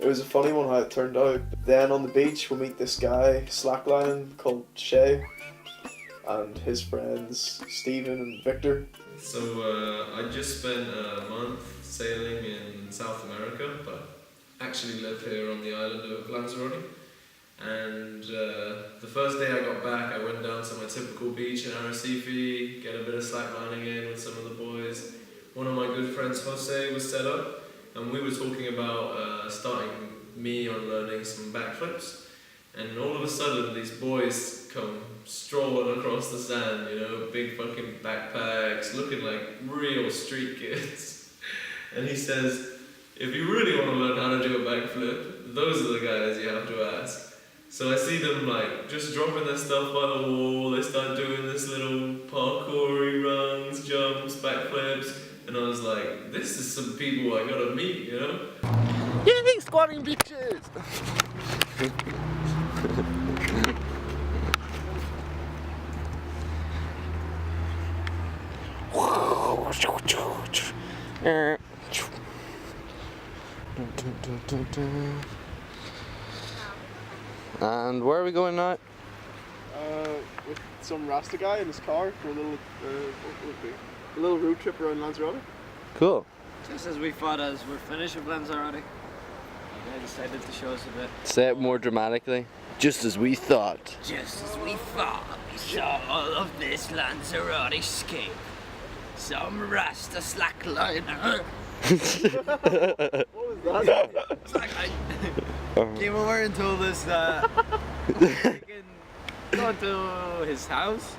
was a funny one how it turned out. Then on the beach we'll meet this guy, slacklining, called Shay, and his friends Stephen and Victor. So I just spent a month sailing in South America, but actually live here on the island of Lanzarote. And the first day I got back, I went down to my typical beach in Arrecife, get a bit of slacklining in with some of the boys. One of my good friends, Jose, was set up, and we were talking about starting me on learning some backflips. And all of a sudden, these boys come strolling across the sand, you know, big fucking backpacks, looking like real street kids. And he says, if you really want to learn how to do a backflip, those are the guys you have to ask. So I see them like just dropping their stuff by the wall, they start doing this little parkour runs, jumps, backflips, and I was like, this is some people I gotta meet, you know? Yay, squatting bitches! And where are we going now? With some Rasta guy in his car for a little, what would it be? A little road trip around Lanzarote. Cool. Just as we thought, as we're finished with Lanzarote, I decided to show us a bit. Say it more dramatically. Just as we thought. Just as we thought, we saw all of this Lanzarote scape. Some Rasta slackliner. What was that? Slackline. Came over and told us that we can go to his house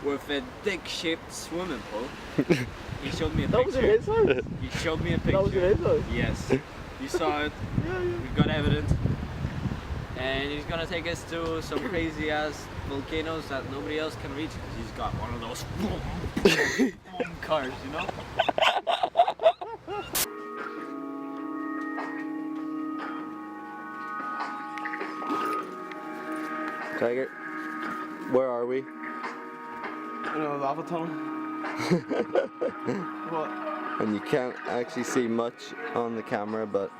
with a dick-shaped swimming pool. He showed me a picture. That was in his house? He showed me a picture. That was in his house? Yes. You saw it. We've got evidence. And he's gonna take us to some crazy ass volcanoes that nobody else can reach because he's got one of those cars, you know? Tiger, where are we? In a lava tunnel. What? And you can't actually see much on the camera, but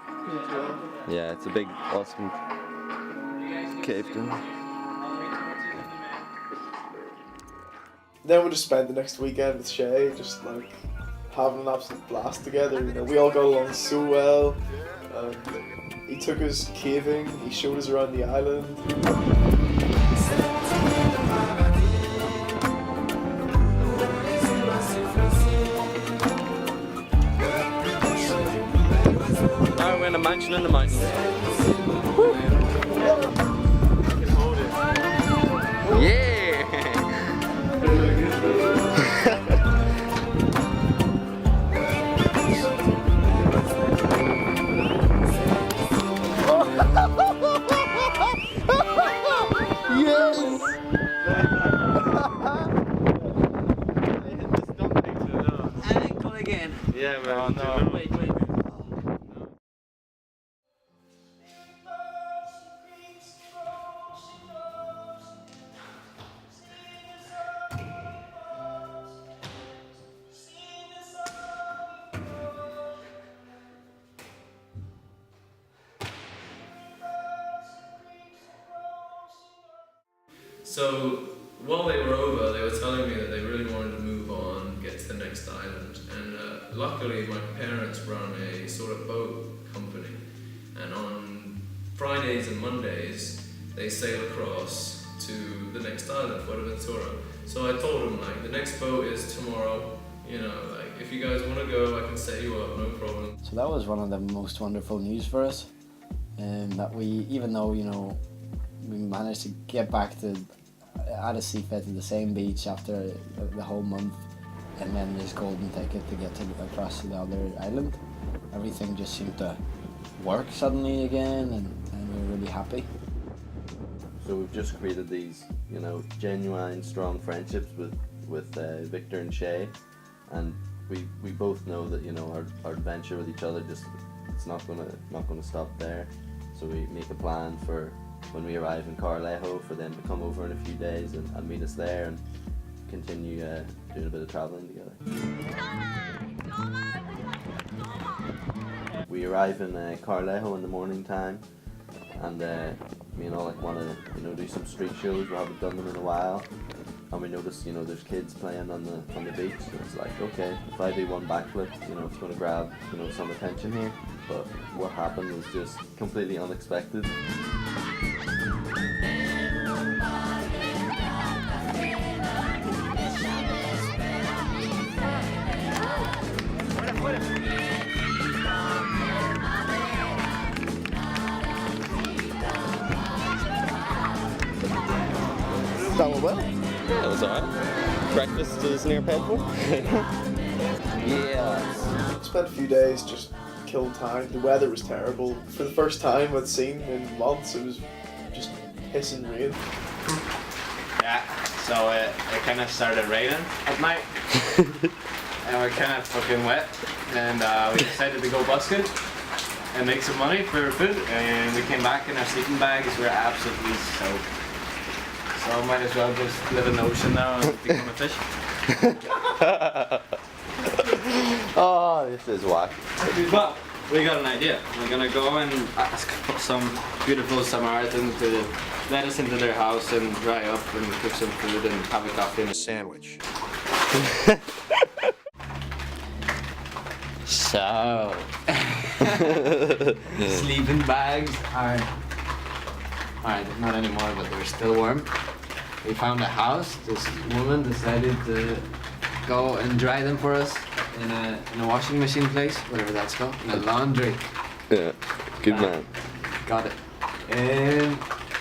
yeah, it's a big, awesome cave tunnel. Then we just spent the next weekend with Shay, just like having an absolute blast together. You know, we all got along so well. He took us caving, he showed us around the island. Now we're in a mansion in the mountains. Yeah! Ankle again. Yeah, man. Oh, no. Wait. So while they were over, they were telling me that they really wanted to move on, get to the next island, and luckily my parents run a sort of boat company, and on Fridays and Mondays they sail across to the next island, Fuerteventura. So I told them, like, the next boat is tomorrow, you know, like, if you guys want to go, I can set you up, no problem. So that was one of the most wonderful news for us, that we, even though, you know, we managed to get back to Arrecife to the same beach after the whole month, and then this golden ticket to get across to the other island. Everything just seemed to work suddenly again, and we were really happy. So we've just created these, you know, genuine, strong friendships with Victor and Shay, and we both know that, you know, our adventure with each other it's not gonna stop there. So we make a plan for when we arrive in Coralejo for them to come over in a few days and meet us there and continue doing a bit of traveling together. We arrive in Coralejo in the morning time, and me and Oleg want to, you know, do some street shows. We haven't done them in a while, and we notice, you know, there's kids playing on the beach. So it's like, okay, if I do one backflip, you know, it's going to grab, you know, some attention here. But what happened was just completely unexpected. That went well. Yeah, it was alright. Breakfast is near paid for. Yeah. Spent a few days just killed time. The weather was terrible. For the first time I'd seen in months, it was just pissing rain. Yeah, so it kind of started raining at night, and we're kind of fucking wet, and we decided to go busking and make some money for food, and we came back in our sleeping bags. We're absolutely soaked. So I might as well just live in the ocean now and become a fish. Oh, this is wacky. But we got an idea. We're gonna go and ask some beautiful Samaritan to let us into their house and dry up and cook some food and have a coffee and a sandwich. So, sleeping bags are not anymore, but they're still warm. We found a house. This woman decided to go and dry them for us in a washing machine place, whatever that's called, in a laundry. Yeah, good man. Got it.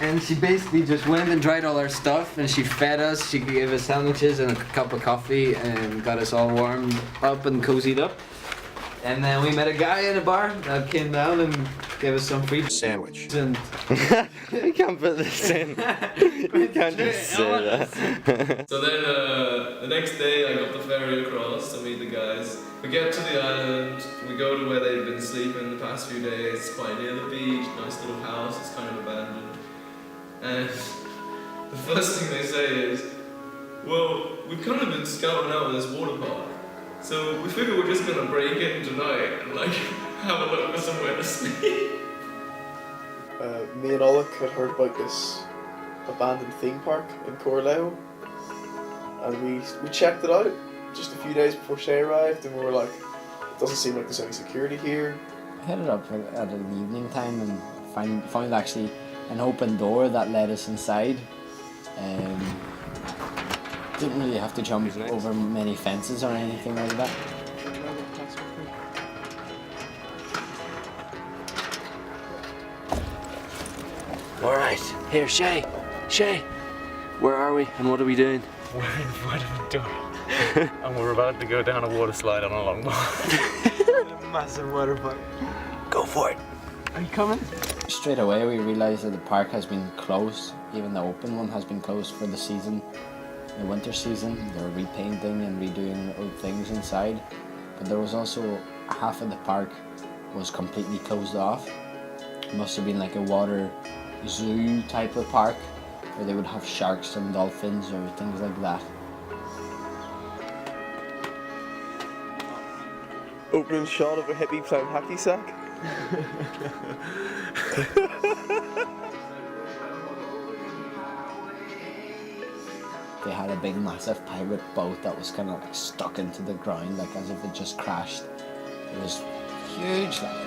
And she basically just went and dried all our stuff, and she fed us. She gave us sandwiches and a cup of coffee and got us all warmed up and cozied up. And then we met a guy in a bar that came down and gave us some free sandwich. And you can't put this in. You can't just say that. So then the next day I got the ferry across to meet the guys. We get to the island, we go to where they've been sleeping the past few days, quite near the beach, nice little house, it's kind of abandoned. And the first thing they say is, well, we've kind of been scouting out this water park. So we figure we're just gonna break in tonight and like have a look for somewhere to sleep. Me and Oleg had heard about this abandoned theme park in Coralejo, and we checked it out just a few days before Shay arrived, and we were like, it doesn't seem like there's any security here. I headed up at an evening time and found actually an open door that led us inside. Didn't really have to jump over many fences or anything like that. Alright, here, Shay, where are we and what are we doing? We're in front of a door and we're about to go down a water slide on a longboard. A massive water park. Go for it. Are you coming? Straight away we realised that the park has been closed. Even the open one has been closed for the season. The winter season, they're repainting and redoing old things inside, but there was also half of the park was completely closed off. It must have been like a water zoo type of park where they would have sharks and dolphins or things like that. Opening shot of a hippie playing hacky sack. They had a big massive pirate boat that was kind of like stuck into the ground, like as if it just crashed. It was huge. Like.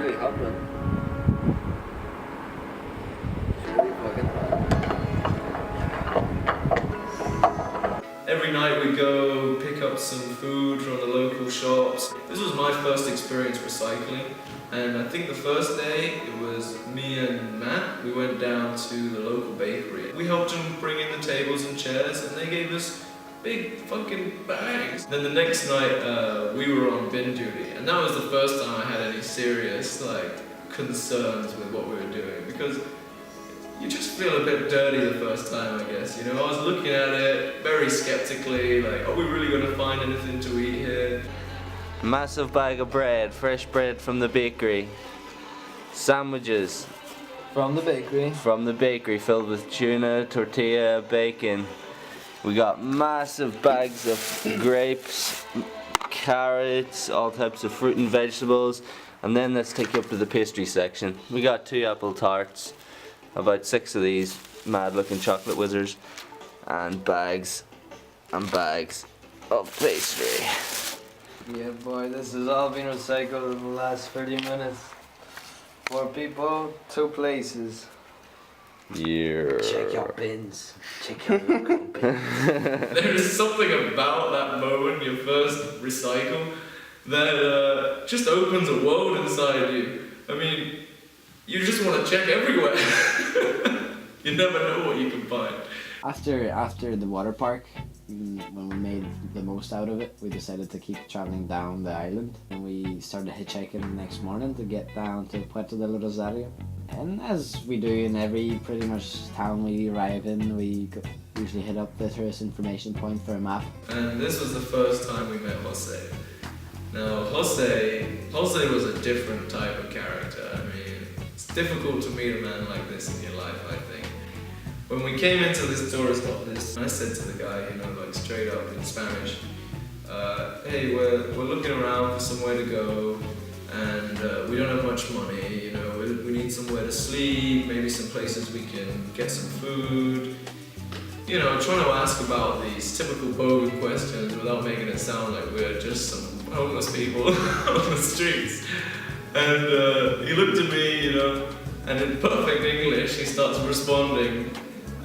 really hot, man. It's really fucking hot. Every night we go pick up some food from the local shops. This was my first experience recycling, and I think the first day it was me and Matt. We went down to the local bakery. We helped them bring in the tables and chairs, and they gave us big fucking bags. Then the next night we were on bin duty, and that was the first time I had any serious concerns with what we were doing, because you just feel a bit dirty the first time, I guess. You know, I was looking at it very skeptically, like, are we really gonna find anything to eat here? Massive bag of bread, fresh bread from the bakery. Sandwiches. From the bakery. From the bakery, filled with tuna, tortilla, bacon. We got massive bags of grapes, carrots, all types of fruit and vegetables. And then let's take you up to the pastry section. We got 2 apple tarts, about 6 of these mad looking chocolate wizards, and bags and bags of pastry. Yeah, boy, this has all been recycled in the last 30 minutes. 4 people, 2 places. Yeah. Check your bins. Check your local bins. There is something about that moment, your first recycle, that just opens a world inside you. I mean, you just want to check everywhere. You never know what you can find. After the water park, when we made the most out of it, we decided to keep traveling down the island, and we started hitchhiking the next morning to get down to Puerto del Rosario. And as we do in every pretty much town we arrive in, we usually hit up the tourist information point for a map. And this was the first time we met Jose. Now, Jose was a different type of character. I mean, it's difficult to meet a man like this in your life, I think. When we came into this tourist office, I said to the guy, straight up in Spanish, hey, we're looking around for somewhere to go, and we don't have much money, we need somewhere to sleep, maybe some places we can get some food. Trying to ask about these typical bogan questions without making it sound like we're just some homeless people on the streets. And he looked at me, and in perfect English he starts responding,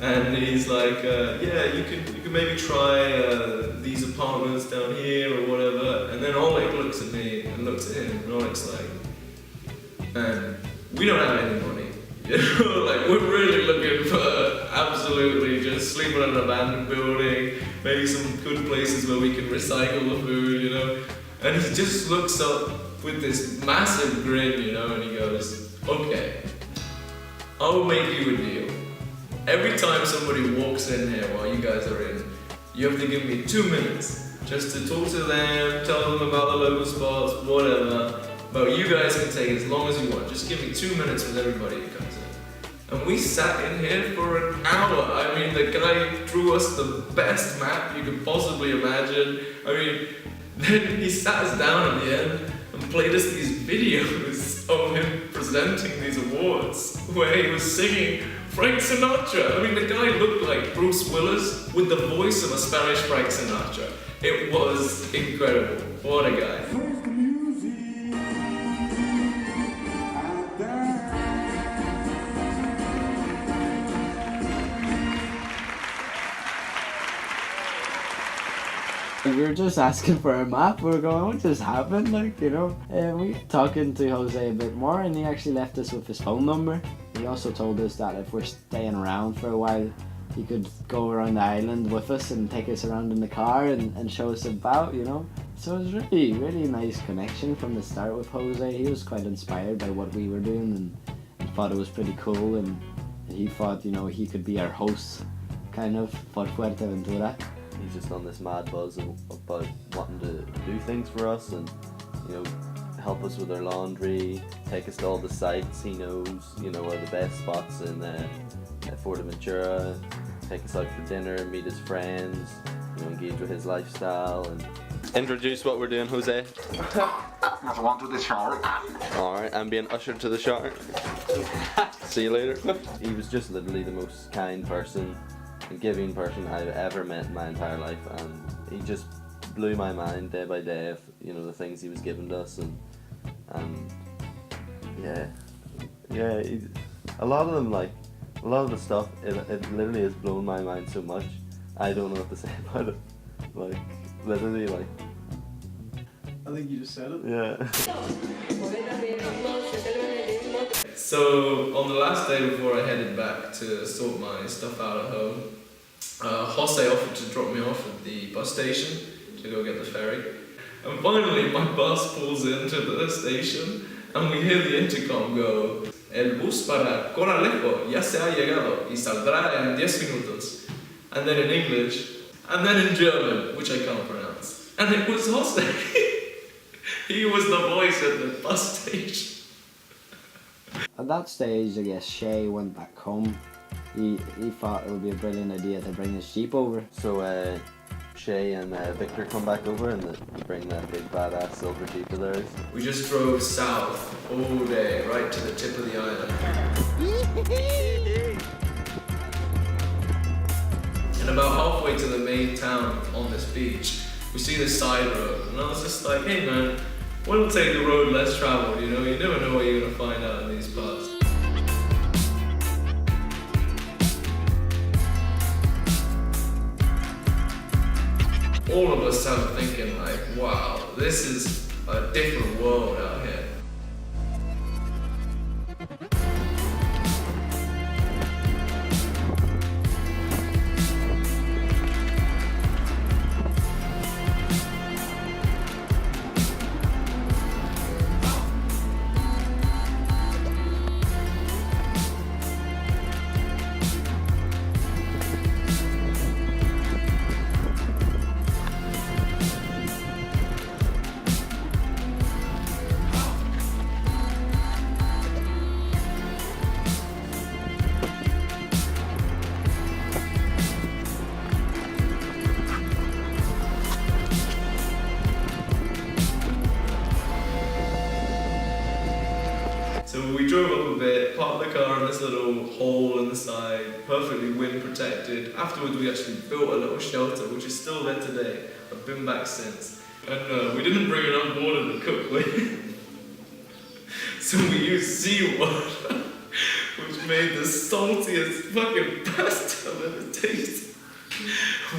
and he's like, yeah, you can maybe try these apartments down here or whatever. And then Oleg looks at me and looks at him, and Oleg's like, man, we don't have any money. We're really looking for absolutely just sleeping in an abandoned building, maybe some good places where we can recycle the food, And he just looks up with this massive grin, and he goes, okay, I'll make you a deal. Every time somebody walks in here while you guys are in, you have to give me 2 minutes just to talk to them, tell them about the local spots, whatever. But you guys can take as long as you want. Just give me 2 minutes with everybody who comes in. And we sat in here for an hour. I mean, the guy drew us the best map you could possibly imagine. I mean, then he sat us down at the end and played us these videos of him presenting these awards where he was singing Frank Sinatra. I mean, the guy looked like Bruce Willis with the voice of a Spanish Frank Sinatra. It was incredible. What a guy. We were just asking for a map. We were going, what just happened? And we were talking to Jose a bit more, and he actually left us with his phone number. He also told us that if we're staying around for a while, he could go around the island with us and take us around in the car and show us about, So it was really, really nice connection from the start with Jose. He was quite inspired by what we were doing and thought it was pretty cool, and he thought, he could be our host, kind of, for Fuerteventura. He's just on this mad buzz about wanting to do things for us and, help us with our laundry, take us to all the sites he knows, are the best spots in Fuerteventura, take us out for dinner, meet his friends, engage with his lifestyle and... Introduce what we're doing, Jose. Let's go to the shower. Alright, I'm being ushered to the shower. See you later. He was just literally the most kind person and giving person I've ever met in my entire life, and he just blew my mind day by day of the things he was giving to us, and Yeah. Yeah, a lot of them, like, a lot of the stuff, it literally has blown my mind so much. I don't know what to say about it. Like, literally, like. I think you just said it. Yeah. So on the last day before I headed back to sort my stuff out at home, Jose offered to drop me off at the bus station to go get the ferry. And finally my bus pulls into the station and we hear the intercom go, "El bus para Coralejo ya se ha llegado y saldrá en 10 minutos." And then in English, and then in German, which I can't pronounce. And it was Jose. He was the voice at the bus station. At that stage, I guess Shay went back home. He thought it would be a brilliant idea to bring his Jeep over. So Shay and Victor come back over and they bring that big badass silver Jeep of theirs. We just drove south all day, right to the tip of the island. And about halfway to the main town on this beach, we see this side road, and I was just like, hey man, why not take the road less traveled, you know? You never know what you're gonna find out in these parts. All of us started thinking like, wow, this is a different world out here. So we drove up a bit, parked the car in this little hole in the side, perfectly wind protected. Afterwards we actually built a little shelter, which is still there today. I've been back since. And we didn't bring enough water to cook with. So we used seawater, which made the saltiest fucking pasta I've ever tasted.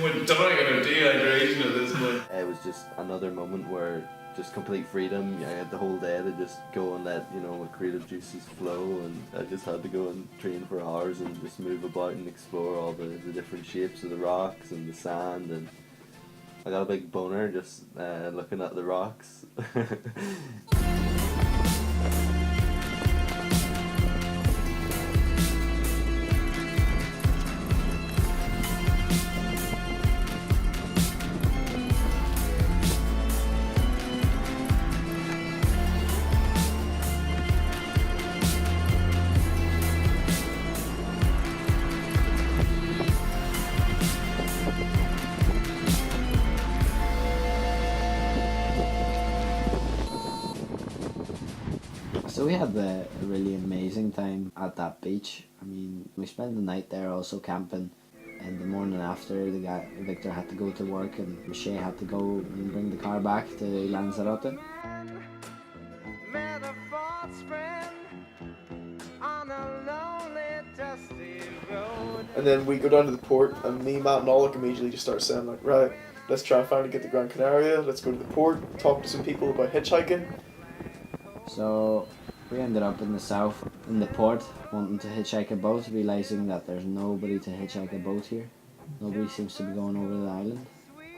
We're dying of dehydration at this point. It was just another moment where just complete freedom. I had the whole day to just go and let, you know, creative juices flow, and I just had to go and train for hours and just move about and explore all the different shapes of the rocks and the sand, and I got a big boner just looking at the rocks. So we had a really amazing time at that beach. I mean, we spent the night there also camping, and the morning after, Victor had to go to work and Shay had to go and bring the car back to Lanzarote. And then we go down to the port, and me, Matt, and Alec immediately just start saying like, right, let's try and finally get to Gran Canaria, let's go to the port, talk to some people about hitchhiking. So we ended up in the south, in the port, wanting to hitchhike a boat, realising that there's nobody to hitchhike a boat here. Nobody seems to be going over the island.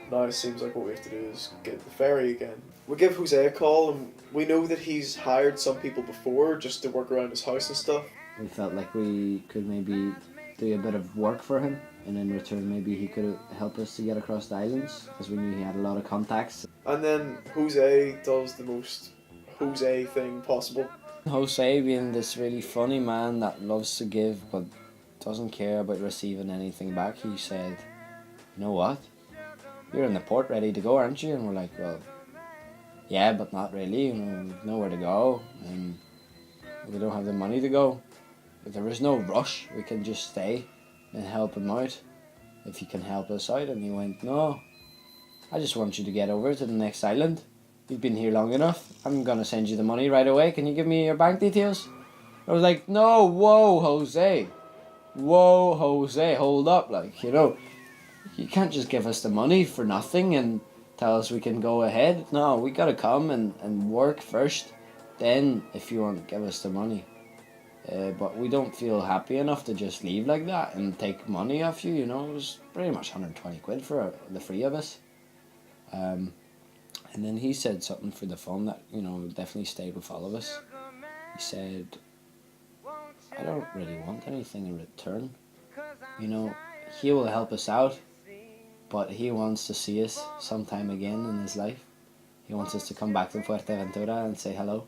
Now it seems like what we have to do is get the ferry again. We give Jose a call, and we know that he's hired some people before just to work around his house and stuff. We felt like we could maybe do a bit of work for him, and in return maybe he could help us to get across the islands, because we knew he had a lot of contacts. And then Jose does the most Jose thing possible. Jose, being this really funny man that loves to give but doesn't care about receiving anything back, he said, "You know what? You're in the port ready to go, aren't you?" And we're like, "Well, yeah, but not really. You know, we've nowhere to go, and we don't have the money to go. But there is no rush. We can just stay and help him out if he can help us out." And he went, "No, I just want you to get over to the next island. you've been here long enough. I'm gonna send you the money right away. Can you give me your bank details? I was like, no, whoa, Jose. Whoa, Jose, hold up. Like, you know, you can't just give us the money for nothing and tell us we can go ahead. No, we gotta come and work first. Then, if you want, give us the money. But we don't feel happy enough to just leave like that and take money off you, you know. It was pretty much 120 quid for the three of us. And then he said something for the phone that, you know, definitely stayed with all of us. He said, I don't really want anything in return. You know, he will help us out, but he wants to see us sometime again in his life. He wants us to come back to Fuerteventura and say hello.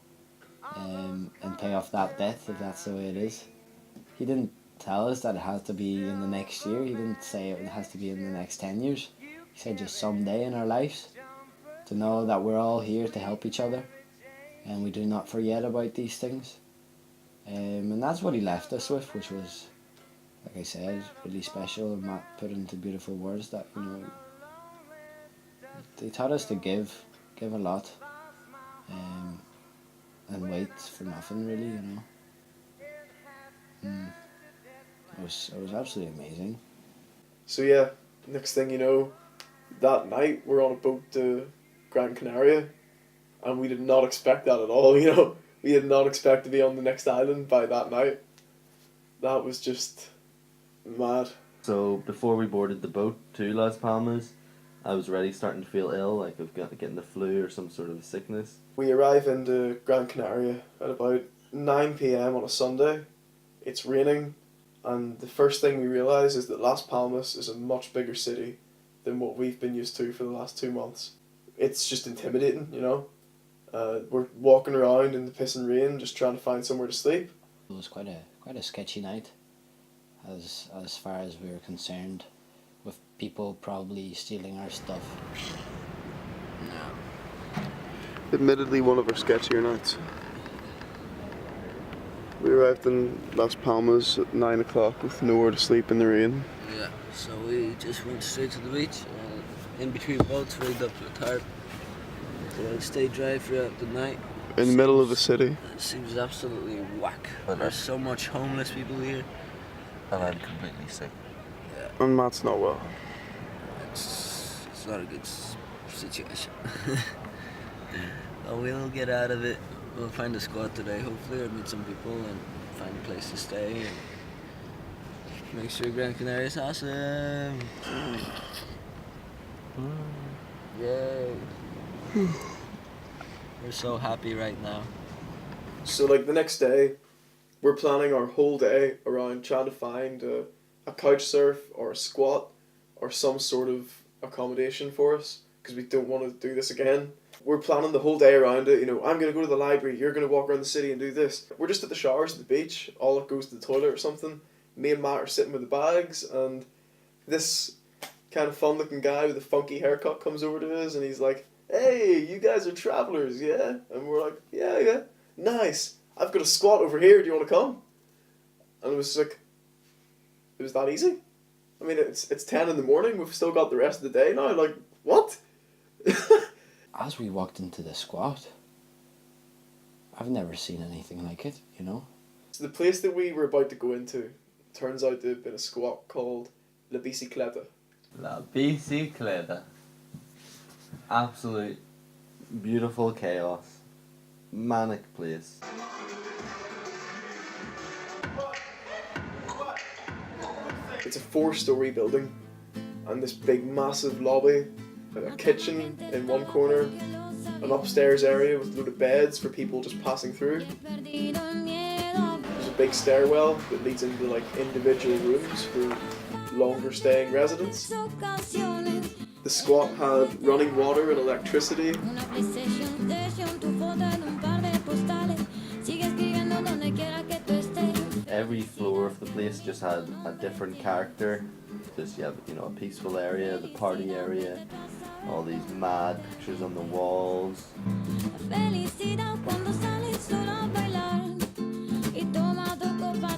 And pay off that debt if that's the way it is. He didn't tell us that it has to be in the next year. He didn't say it has to be in the next 10 years. He said just someday in our lives, to know that we're all here to help each other and we do not forget about these things. And that's what he left us with, which was, like I said, really special, and Matt put into beautiful words that, you know, they taught us to give a lot. And wait for nothing, really, you know. It was absolutely amazing. So yeah, next thing you know, that night we're on a boat to Gran Canaria, and we did not expect that at all, you know. We did not expect to be on the next island by that night. That was just mad. So before we boarded the boat to Las Palmas, I was already starting to feel ill, like I've got getting the flu or some sort of sickness. We arrive into Gran Canaria at about 9 p.m. on a Sunday. It's raining, and the first thing we realise is that Las Palmas is a much bigger city than what we've been used to for the last 2 months. It's just intimidating, you know. We're walking around in the piss and rain just trying to find somewhere to sleep. It was quite a sketchy night, as far as we were concerned, with people probably stealing our stuff. Admittedly, one of our sketchier nights. We arrived in Las Palmas at 9 o'clock with nowhere to sleep in the rain. Yeah, so we just went straight to the beach. In between boats, rigged up a tarp to stay dry throughout the night. In the middle of the city. It seems absolutely whack. There's so much homeless people here. And I'm completely sick. Yeah. And Matt's not well. It's not a good situation. But we'll get out of it. We'll find a squad today, hopefully, or meet some people and find a place to stay. And make sure Gran Canaria is awesome. Yay. We're so happy right now. So like the next day, we're planning our whole day around trying to find a couch surf or a squat or some sort of accommodation for us, because we don't want to do this again. We're planning the whole day around it, you know, I'm going to go to the library, you're going to walk around the city and do this. We're just at the showers at the beach, Olive goes to the toilet or something, me and Matt are sitting with the bags, and this kind of fun looking guy with a funky haircut comes over to us and he's like, hey, you guys are travellers, yeah? And we're like, yeah, nice, I've got a squat over here, do you want to come? And it was like, it was that easy. I mean, it's 10 in the morning, we've still got the rest of the day now, like, what? As we walked into the squat, I've never seen anything like it, you know? So the place that we were about to go into turns out to have been a squat called La Bicicleta. La Bicicleta. Absolute beautiful chaos. Manic place. It's a 4-story building, and this big massive lobby, a kitchen in one corner, an upstairs area with a load of beds for people just passing through. There's a big stairwell that leads into like individual rooms for longer staying residents. The squat had running water and electricity. Every floor of the place just had a different character. Just, you have, you know, a peaceful area, the party area, all these mad pictures on the walls.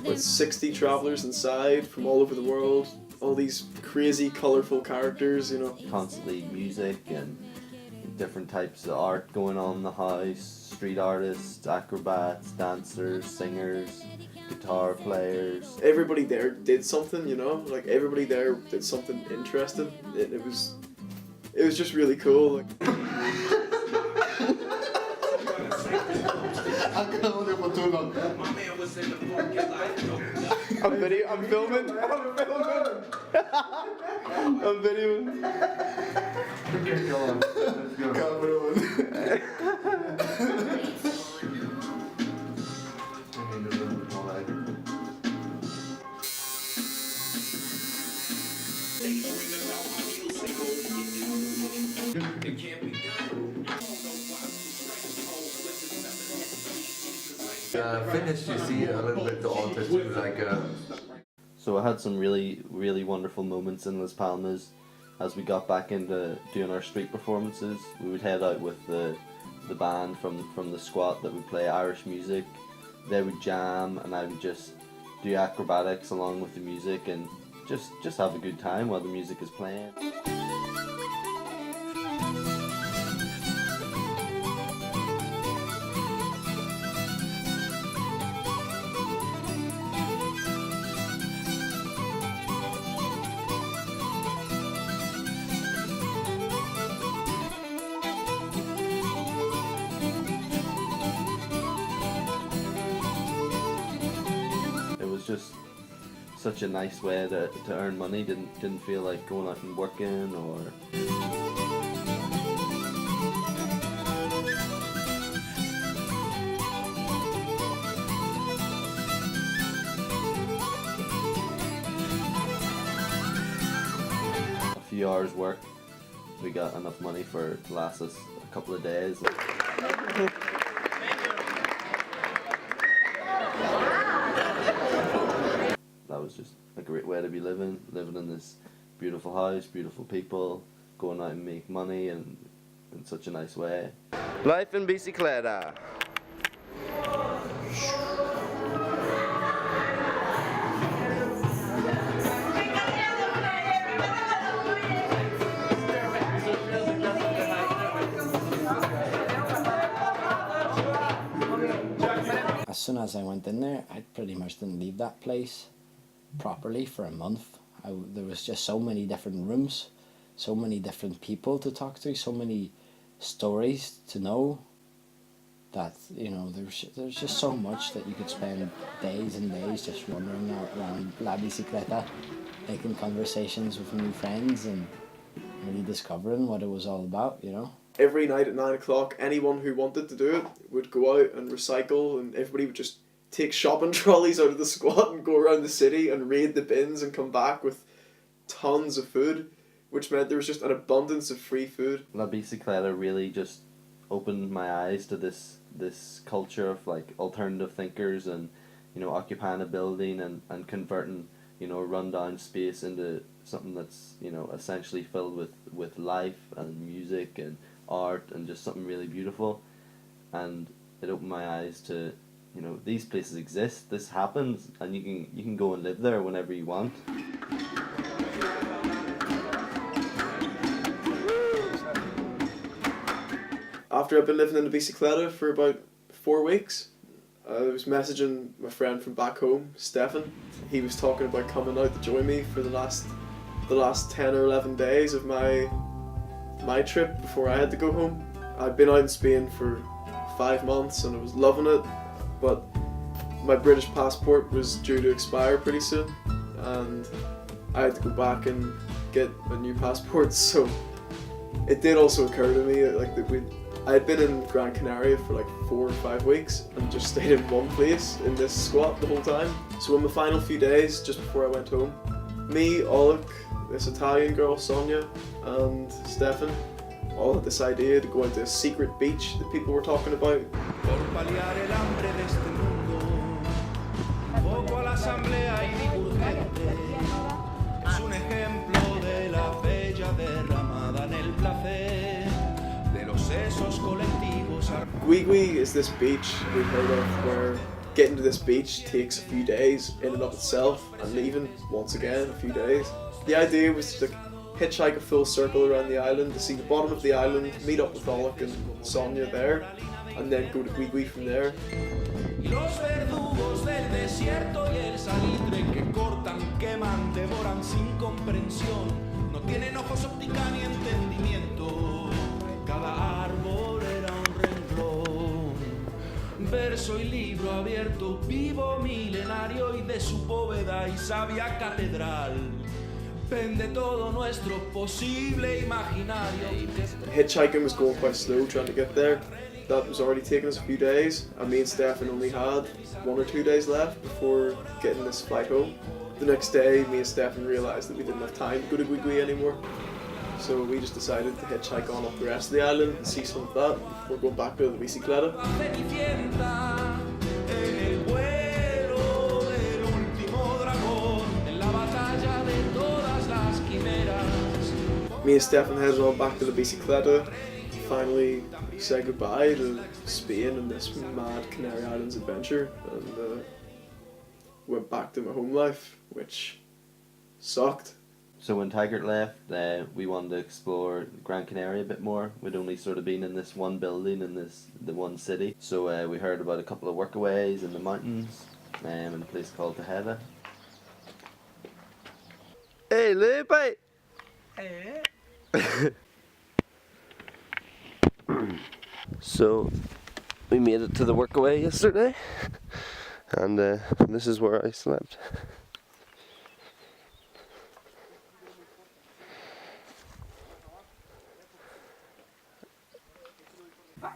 With 60 travellers inside from all over the world, all these crazy, colourful characters, you know. Constantly music and different types of art going on in the house, street artists, acrobats, dancers, singers, guitar players. Everybody there did something, you know, like everybody there did something interesting. It was just really cool. Like. I'm filming. I'm videoing. Okay, go on. Let's Finish, you see a little bit the artist like. So I had some really wonderful moments in Las Palmas. As we got back into doing our street performances, we would head out with the band from the squat that would play Irish music. They would jam, and I would just do acrobatics along with the music, and just have a good time while the music is playing. Just such a nice way to earn money. Didn't feel like going out and working or. A few hours work, we got enough money to last us a couple of days. That was just a great way to be living in this beautiful house, beautiful people, going out and make money and in such a nice way. Life in bicicleta. As soon as I went in there, I pretty much didn't leave that place properly for a month. There was just so many different rooms, so many different people to talk to, so many stories to know, that, you know, there's just so much that you could spend days and days just wandering around La Bicicleta, making conversations with new friends and really discovering what it was all about, you know. Every night at 9 o'clock, anyone who wanted to do it would go out and recycle, and everybody would just take shopping trolleys out of the squat and go around the city and raid the bins and come back with tons of food, which meant there was just an abundance of free food. La Bicicleta really just opened my eyes to this culture of like alternative thinkers and, you know, occupying a building and converting, you know, a rundown space into something that's, you know, essentially filled with life and music and art and just something really beautiful. And it opened my eyes to, you know, these places exist, this happens, and you can go and live there whenever you want. After I've been living in the Bicicleta for about 4 weeks, I was messaging my friend from back home, Stefan. He was talking about coming out to join me for the last 10 or 11 days of my trip before I had to go home. I'd been out in Spain for 5 months and I was loving it, but my British passport was due to expire pretty soon and I had to go back and get a new passport. So it did also occur to me like that I had been in Gran Canaria for like 4 or 5 weeks and just stayed in one place in this squat the whole time. So in the final few days, just before I went home, me, Oleg, this Italian girl Sonia, and Stefan all had this idea to go into a secret beach that people were talking about. Guigui is this beach we've heard of where getting to this beach takes a few days in and of itself and leaving once again a few days. The idea was to hitchhike a full circle around the island to see the bottom of the island, meet up with Alec and Sonia there, and then go to Guigui from there. Los verdugos del desierto y el salitre que cortan, queman, devoran sin comprensión. No tienen ojos, óptica ni entendimiento. Cada árbol era un renglón. Verso y libro abierto, vivo milenario y de su bóveda y sabia catedral. Pende todo nuestro posible imaginario. Hitchhiking was going quite slow trying to get there. That was already taking us a few days, and me and Stefan only had 1 or 2 days left before getting this flight home. The next day, me and Stefan realised that we didn't have time to go to Guigui anymore, so we just decided to hitchhike on up the rest of the island and see some of that before going back to the Bicicleta. Cenicienta, en el vuelo del último dragón, en la batalla de todas las quimeras. Me and Stefan headed on back to the Bicicleta, finally said goodbye to Spain and this mad Canary Islands adventure, and went back to my home life, which sucked. So when Taggart left, we wanted to explore Gran Canaria a bit more. We'd only sort of been in this one building in the one city. So we heard about a couple of workaways in the mountains, in a place called Tejeda. Hey, Lupe! Hey. So we made it to the workaway yesterday, and this is where I slept.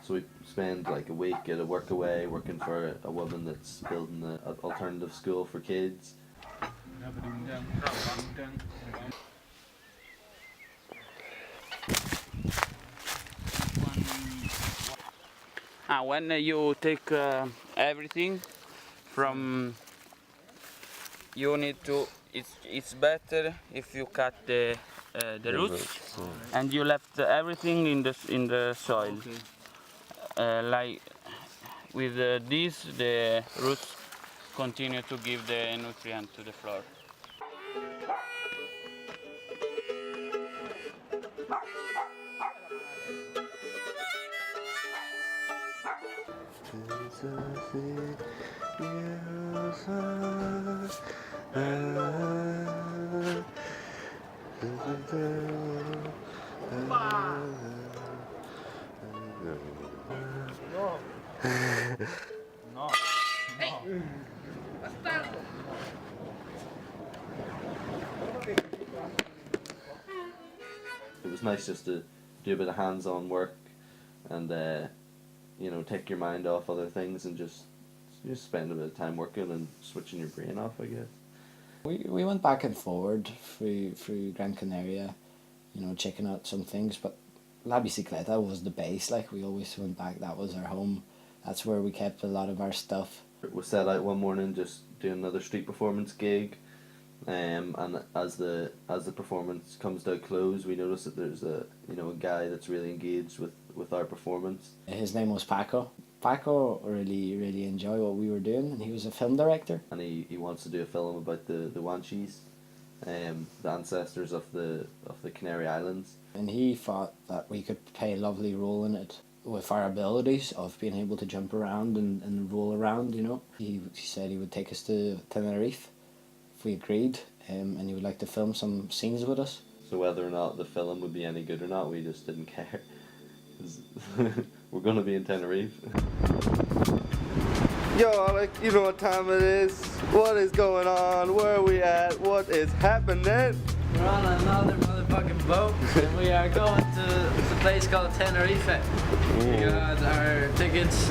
So we spend like a week at a workaway working for a woman that's building an alternative school for kids. When you take everything from, you need to. It's better if you cut the roots, and you left everything in the soil. Like with this, the roots continue to give the nutrient to the floor. No. Hey. Bastardo. It was nice just to do a bit of hands-on work and you know, take your mind off other things and just spend a bit of time working and switching your brain off, I guess. We went back and forward through Gran Canaria, you know, checking out some things, but La Bicicleta was the base. Like, we always went back, that was our home, that's where we kept a lot of our stuff. We set out one morning just doing another street performance gig, and as the performance comes to a close, we notice that there's a guy that's really engaged with our performance. His name was Paco. Paco really enjoyed what we were doing, and he was a film director. And he wants to do a film about the Wanchis, the ancestors of the Canary Islands. And he thought that we could play a lovely role in it with our abilities of being able to jump around and roll around, you know. He said he would take us to Tenerife if we agreed, and he would like to film some scenes with us. So whether or not the film would be any good or not, we just didn't care. We're gonna be in Tenerife. Yo, Alec, you know what time it is. What is going on? Where are we at? What is happening? We're on another motherfucking boat, and we are going to a place called Tenerife. We got our tickets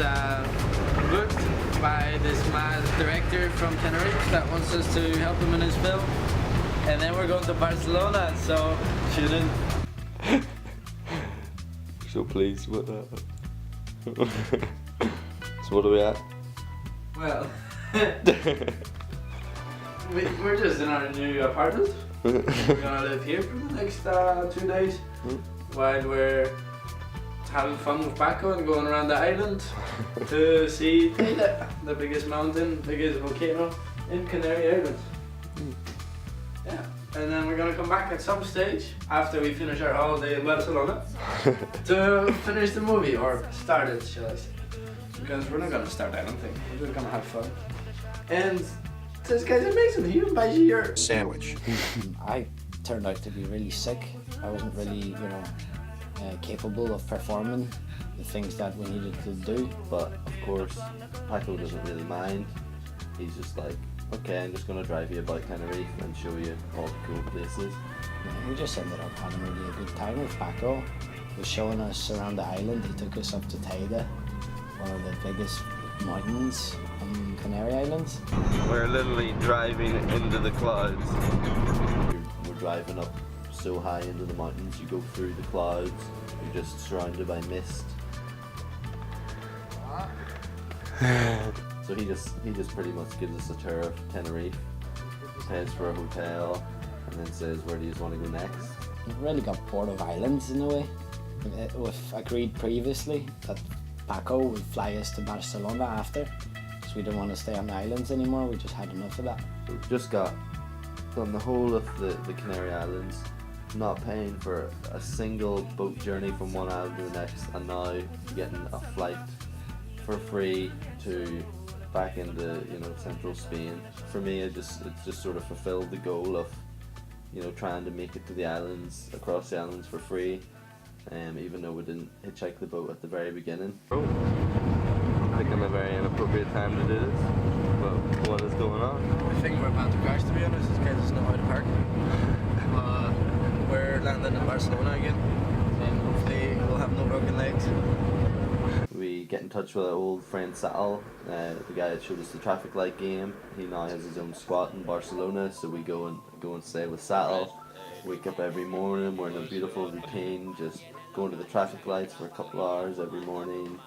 booked by this mad director from Tenerife that wants us to help him in his film. And then we're going to Barcelona, so tune in. So please, what so what are we at? Well, we're just in our new apartment. We're gonna live here for the next 2 days while we're having fun with Paco and going around the island to see Teide, the biggest mountain, biggest volcano in Canary Islands. Yeah, and then we're gonna come back at some stage after we finish our holiday in Barcelona to finish the movie, or start it, shall I say. Because we're not gonna start anything, we're just gonna have fun. And this guy's amazing, he invites you your sandwich. I turned out to be really sick. I wasn't really, capable of performing the things that we needed to do. But of course, Paco doesn't really mind. He's just like, okay, I'm just gonna drive you about Tenerife and show you all the cool places. Yeah, we just ended up having really a good time with Paco. He was showing us around the island. He took us up to Teide, one of the biggest mountains on Canary Islands. We're literally driving into the clouds. We're driving up so high into the mountains, you go through the clouds, you're just surrounded by mist. So he just pretty much gives us a tour of Tenerife, pays for a hotel, and then says, where do you want to go next? We really got bored of islands in a way. We've agreed previously that Paco would fly us to Barcelona after, because we didn't want to stay on the islands anymore. We just had enough of that. We've just got done the whole of the Canary Islands, not paying for a single boat journey from one island to the next, and now getting a flight for free to back into central Spain. For me, it just sort of fulfilled the goal of trying to make it to the islands, across the islands for free, even though we didn't hitchhike the boat at the very beginning. Picking a very inappropriate time to do this, but what is going on? I think we're about to crash, to be honest. This guy doesn't know how to park. We're landing in Barcelona again, and hopefully we'll have no broken legs. We get in touch with our old friend Sal, the guy that showed us the traffic light game. He now has his own squat in Barcelona, so we go and stay with Sal. Wake up every morning, we're in a beautiful routine, just going to the traffic lights for a couple of hours every morning.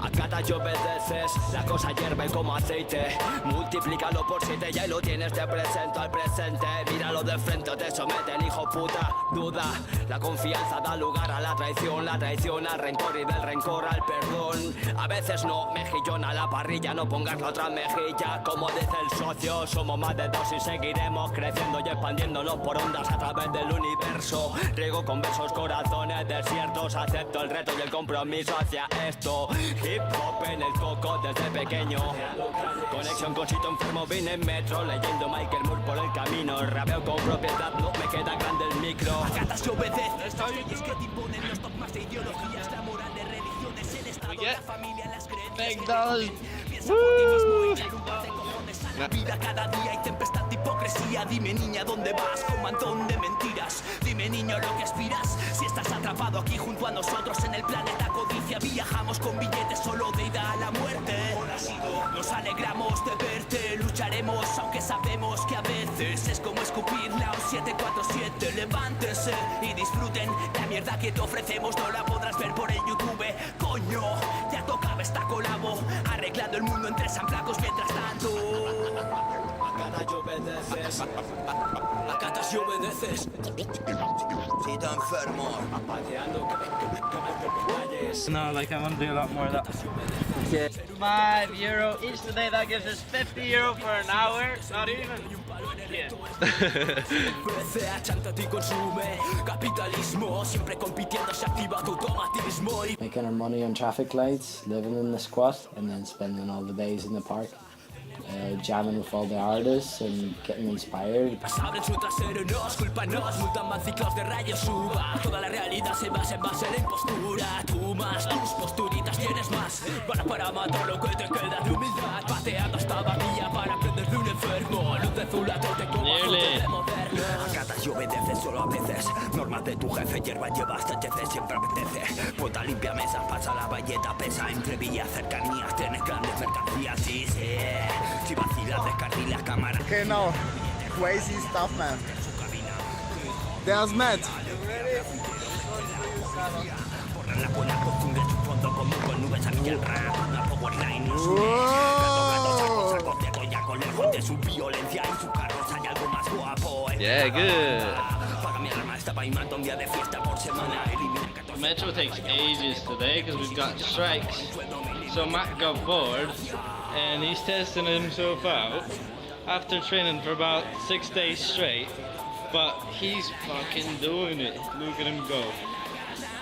Acatas y obedeces, la cosa hierve como aceite. Multiplícalo por 7 y ahí lo tienes, te presento al presente. Míralo de frente o te somete el hijo puta. Duda, la confianza da lugar a la traición al rencor y del rencor al perdón. A veces no, mejillón a la parrilla, no pongas la otra mejilla. Como dice el socio, somos más de 2 y seguiremos creciendo y expandiéndonos por ondas a través del universo. Riego con besos corazones desiertos, acepto el reto y el compromiso hacia esto. Hip hop en el coco desde pequeño. Conexión con sitio enfermo, vine en metro, leyendo Michael Moore por el camino. Rapeo con propiedad, no me queda grande el micro. Acatas y obedeces, y es que te imponen los dogmas de ideologías, la moral de religiones, el estado, la familia, las creencias. Piensa por ti mismo y derrúmbate cojones a la vida. Cada día hay tempestad de hipocresía. Dime niña, ¿dónde vas? Con un montón de mentiras. Dime niño, lo que aspiras. Si estás atrapado aquí junto a nosotros en el planeta codicia, viajamos con billetes solo de ida a la muerte. Nos alegramos de verte, lucharemos aunque sabemos que a veces es como escupir la 747. Levántense y disfruten la mierda que te ofrecemos, no la podrás ver por el YouTube. Coño, ya tocaba esta colabo, arreglando el mundo entre samplacos mientras tanto. Acatas y obedeces, acatas y obedeces. Si te enfermo, pateando calles. No, like I want to do a lot more of that. Yeah. €5 each today, that gives us €50 for an hour. Not even. Yeah. Making our money on traffic lights, living in the squat, and then spending all the days in the park. Jamming with all the artists and getting inspired. Abren su trasero, nos culpanos, multan van ciclos de rayos suba. Toda la realidad se basa en base a la impostura. Tú más, tus posturitas tienes más. Para matar lo que te queda de humildad. Pateando esta vacía para aprender de un enfermo. Luz azul a tote como de moderno. Acatas y obedeces solo a veces. Normas de tu jefe, hierba llevas, TTC siempre apetece. Puta limpia mesa, pasa la valleta, pesa entre villas, cercanías, tienes grandes mercancías, sí, sí. Si vacilas, descarrilas, cámara. Okay, now, crazy stuff, man. There's Matt. Borrar la buena costumbre, su fondo común con nubes a el rap. Una powerline no sube. Saco ciego ya con lejos de su violencia y su carroza hay algo más guapo. Yeah, good. Paga mi alarma, Estaba animando un día de fiesta por semana. The metro takes ages today because we've got strikes. So Matt got bored and he's testing himself out after training for about 6 days straight. But he's fucking doing it. Look at him go.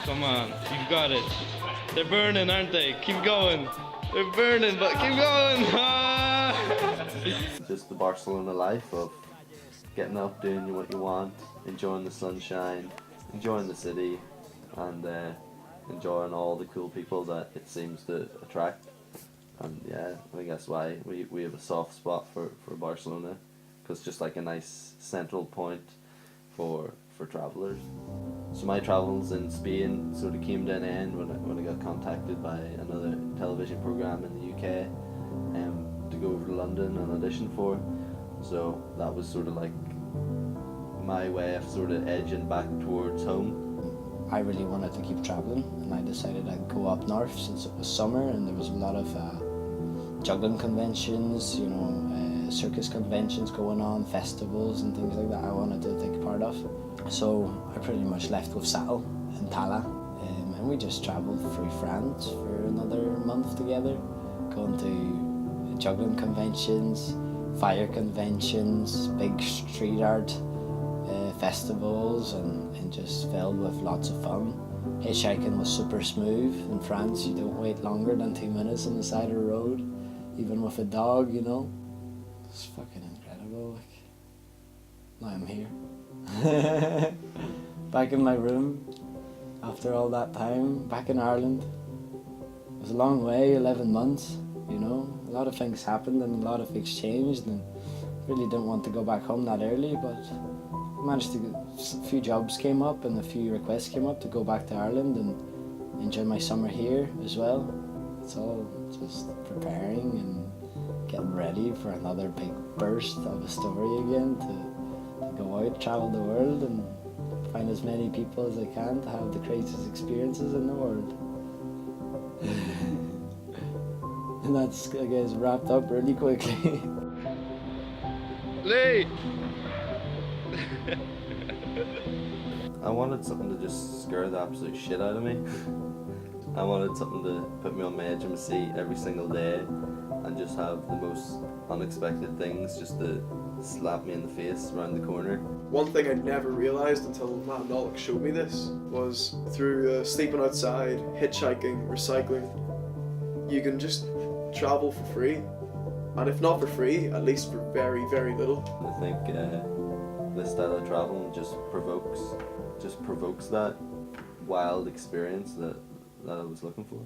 Come on, you've got it. They're burning, aren't they? Keep going. They're burning, but keep going. Just the Barcelona life of getting up, doing what you want, enjoying the sunshine, enjoying the city, and enjoying all the cool people that it seems to attract. And yeah, I think that's why we have a soft spot for Barcelona, because it's just like a nice central point for travellers. So my travels in Spain sort of came to an end when I got contacted by another television programme in the UK to go over to London and audition for. So that was sort of like my way of sort of edging back towards home. I really wanted to keep travelling, and I decided I'd go up north since it was summer and there was a lot of juggling conventions, you know, circus conventions going on, festivals and things like that I wanted to take part of. So I pretty much left with Saddle and Tala, and we just travelled through France for another month together, going to juggling conventions, fire conventions, big street art festivals, and just filled with lots of fun. Hitchhiking was super smooth. In France, you don't wait longer than 2 minutes on the side of the road, even with a dog, you know. It's fucking incredible. Like, now I'm here. Back in my room, after all that time, back in Ireland. It was a long way, 11 months, you know. A lot of things happened and a lot of things changed, and really didn't want to go back home that early, but I managed to get, a few jobs came up and a few requests came up to go back to Ireland and enjoy my summer here as well. It's all just preparing and getting ready for another big burst of a story again, to go out, travel the world and find as many people as I can to have the craziest experiences in the world. And that's, I guess, wrapped up really quickly. Lee! I wanted something to just scare the absolute shit out of me. I wanted something to put me on my edge of my seat every single day and just have the most unexpected things just to slap me in the face around the corner. One thing I never realised until Matt Nollack showed me this was through sleeping outside, hitchhiking, recycling, you can just travel for free. And if not for free, at least for very, very little. I think this style of travel just provokes that wild experience that I was looking for.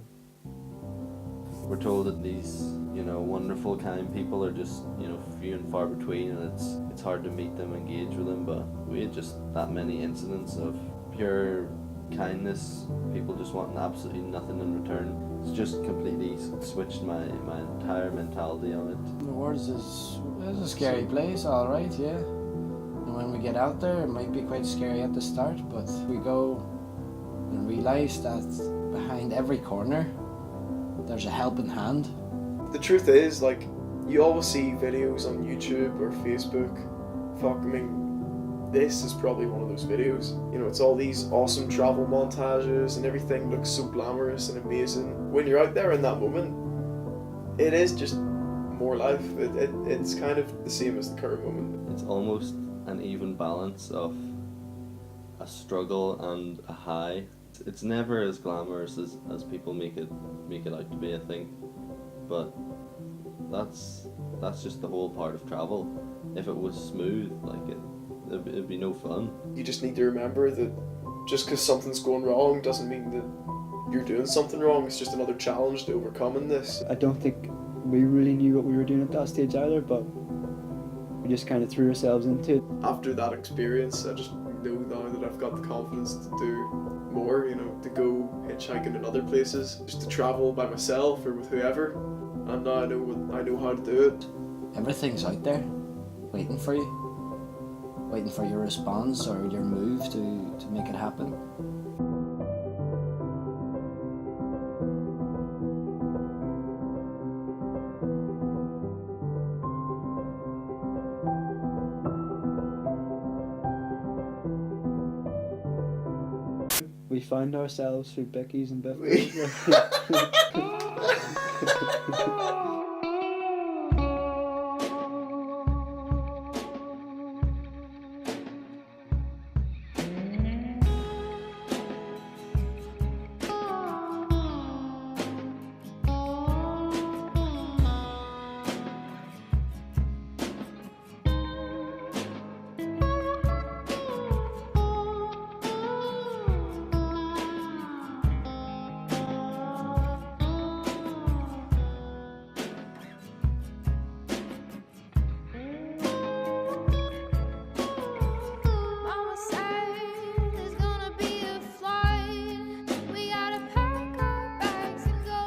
We're told that these, you know, wonderful, kind people are just, you know, few and far between, and it's hard to meet them, engage with them. But we had just that many incidents of pure kindness, people just wanting absolutely nothing in return. It's just completely switched my entire mentality on it. The Wars is a scary place, all right, yeah. And when we get out there, it might be quite scary at the start, but we go and realise that behind every corner, there's a helping hand. The truth is, like, you always see videos on YouTube or Facebook. Fuck, I mean, this is probably one of those videos. You know, it's all these awesome travel montages and everything looks so glamorous and amazing. When you're out there in that moment, it is just more life. It's kind of the same as the current moment. It's almost an even balance of a struggle and a high. It's never as glamorous as people make it out to be, I think, but that's just the whole part of travel. If it was smooth, like it'd be no fun. You just need to remember that just because something's going wrong doesn't mean that you're doing something wrong. It's just another challenge to overcoming this. I don't think we really knew what we were doing at that stage either, but we just kind of threw ourselves into it. After that experience, I just know now that I've got the confidence to do more, you know, to go hitchhiking in other places, just to travel by myself or with whoever, and now I know how to do it. Everything's out there, waiting for you, waiting for your response or your move to make it happen. We found ourselves through Becky's and Bethany's. Mama said there's gonna be a flight. We gotta pack our bags and go.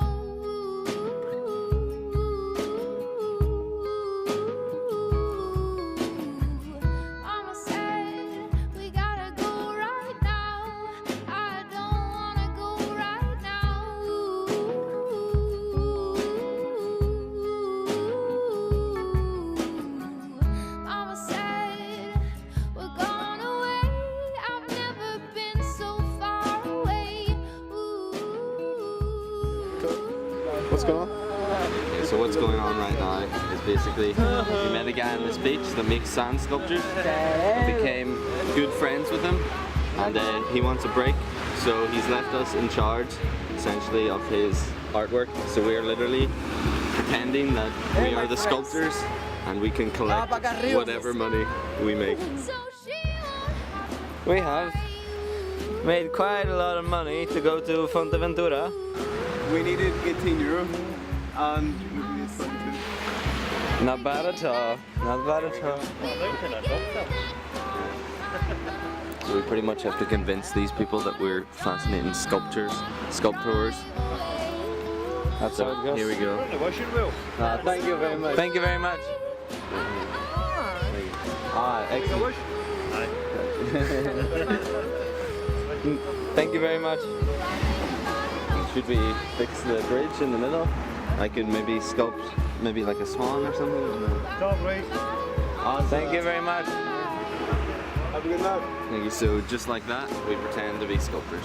Mama said we gotta go right now. I don't wanna go right now. Mama said we're gone away. I've never been so far away. What's going on? Okay, so what's going on right now is basically we met a guy on this beach that makes sand sculptures. We became good friends with him, and he wants a break, so he's left us in charge essentially of his artwork. So we're literally pretending that we are the sculptors and we can collect whatever money we make. We have made quite a lot of money to go to Fuerteventura. We needed 18 euro and Not bad at all. Not bad at all. So we pretty much have to convince these people that we're fascinating sculptors. That's So how it goes. here we go. Thank you very much. Thank you very much. Excellent. Thank you very much. Should we fix the bridge in the middle? I could maybe sculpt maybe like a swan or something. Thank you very much. have a good night. Thank you. So just like that, we pretend to be sculptors.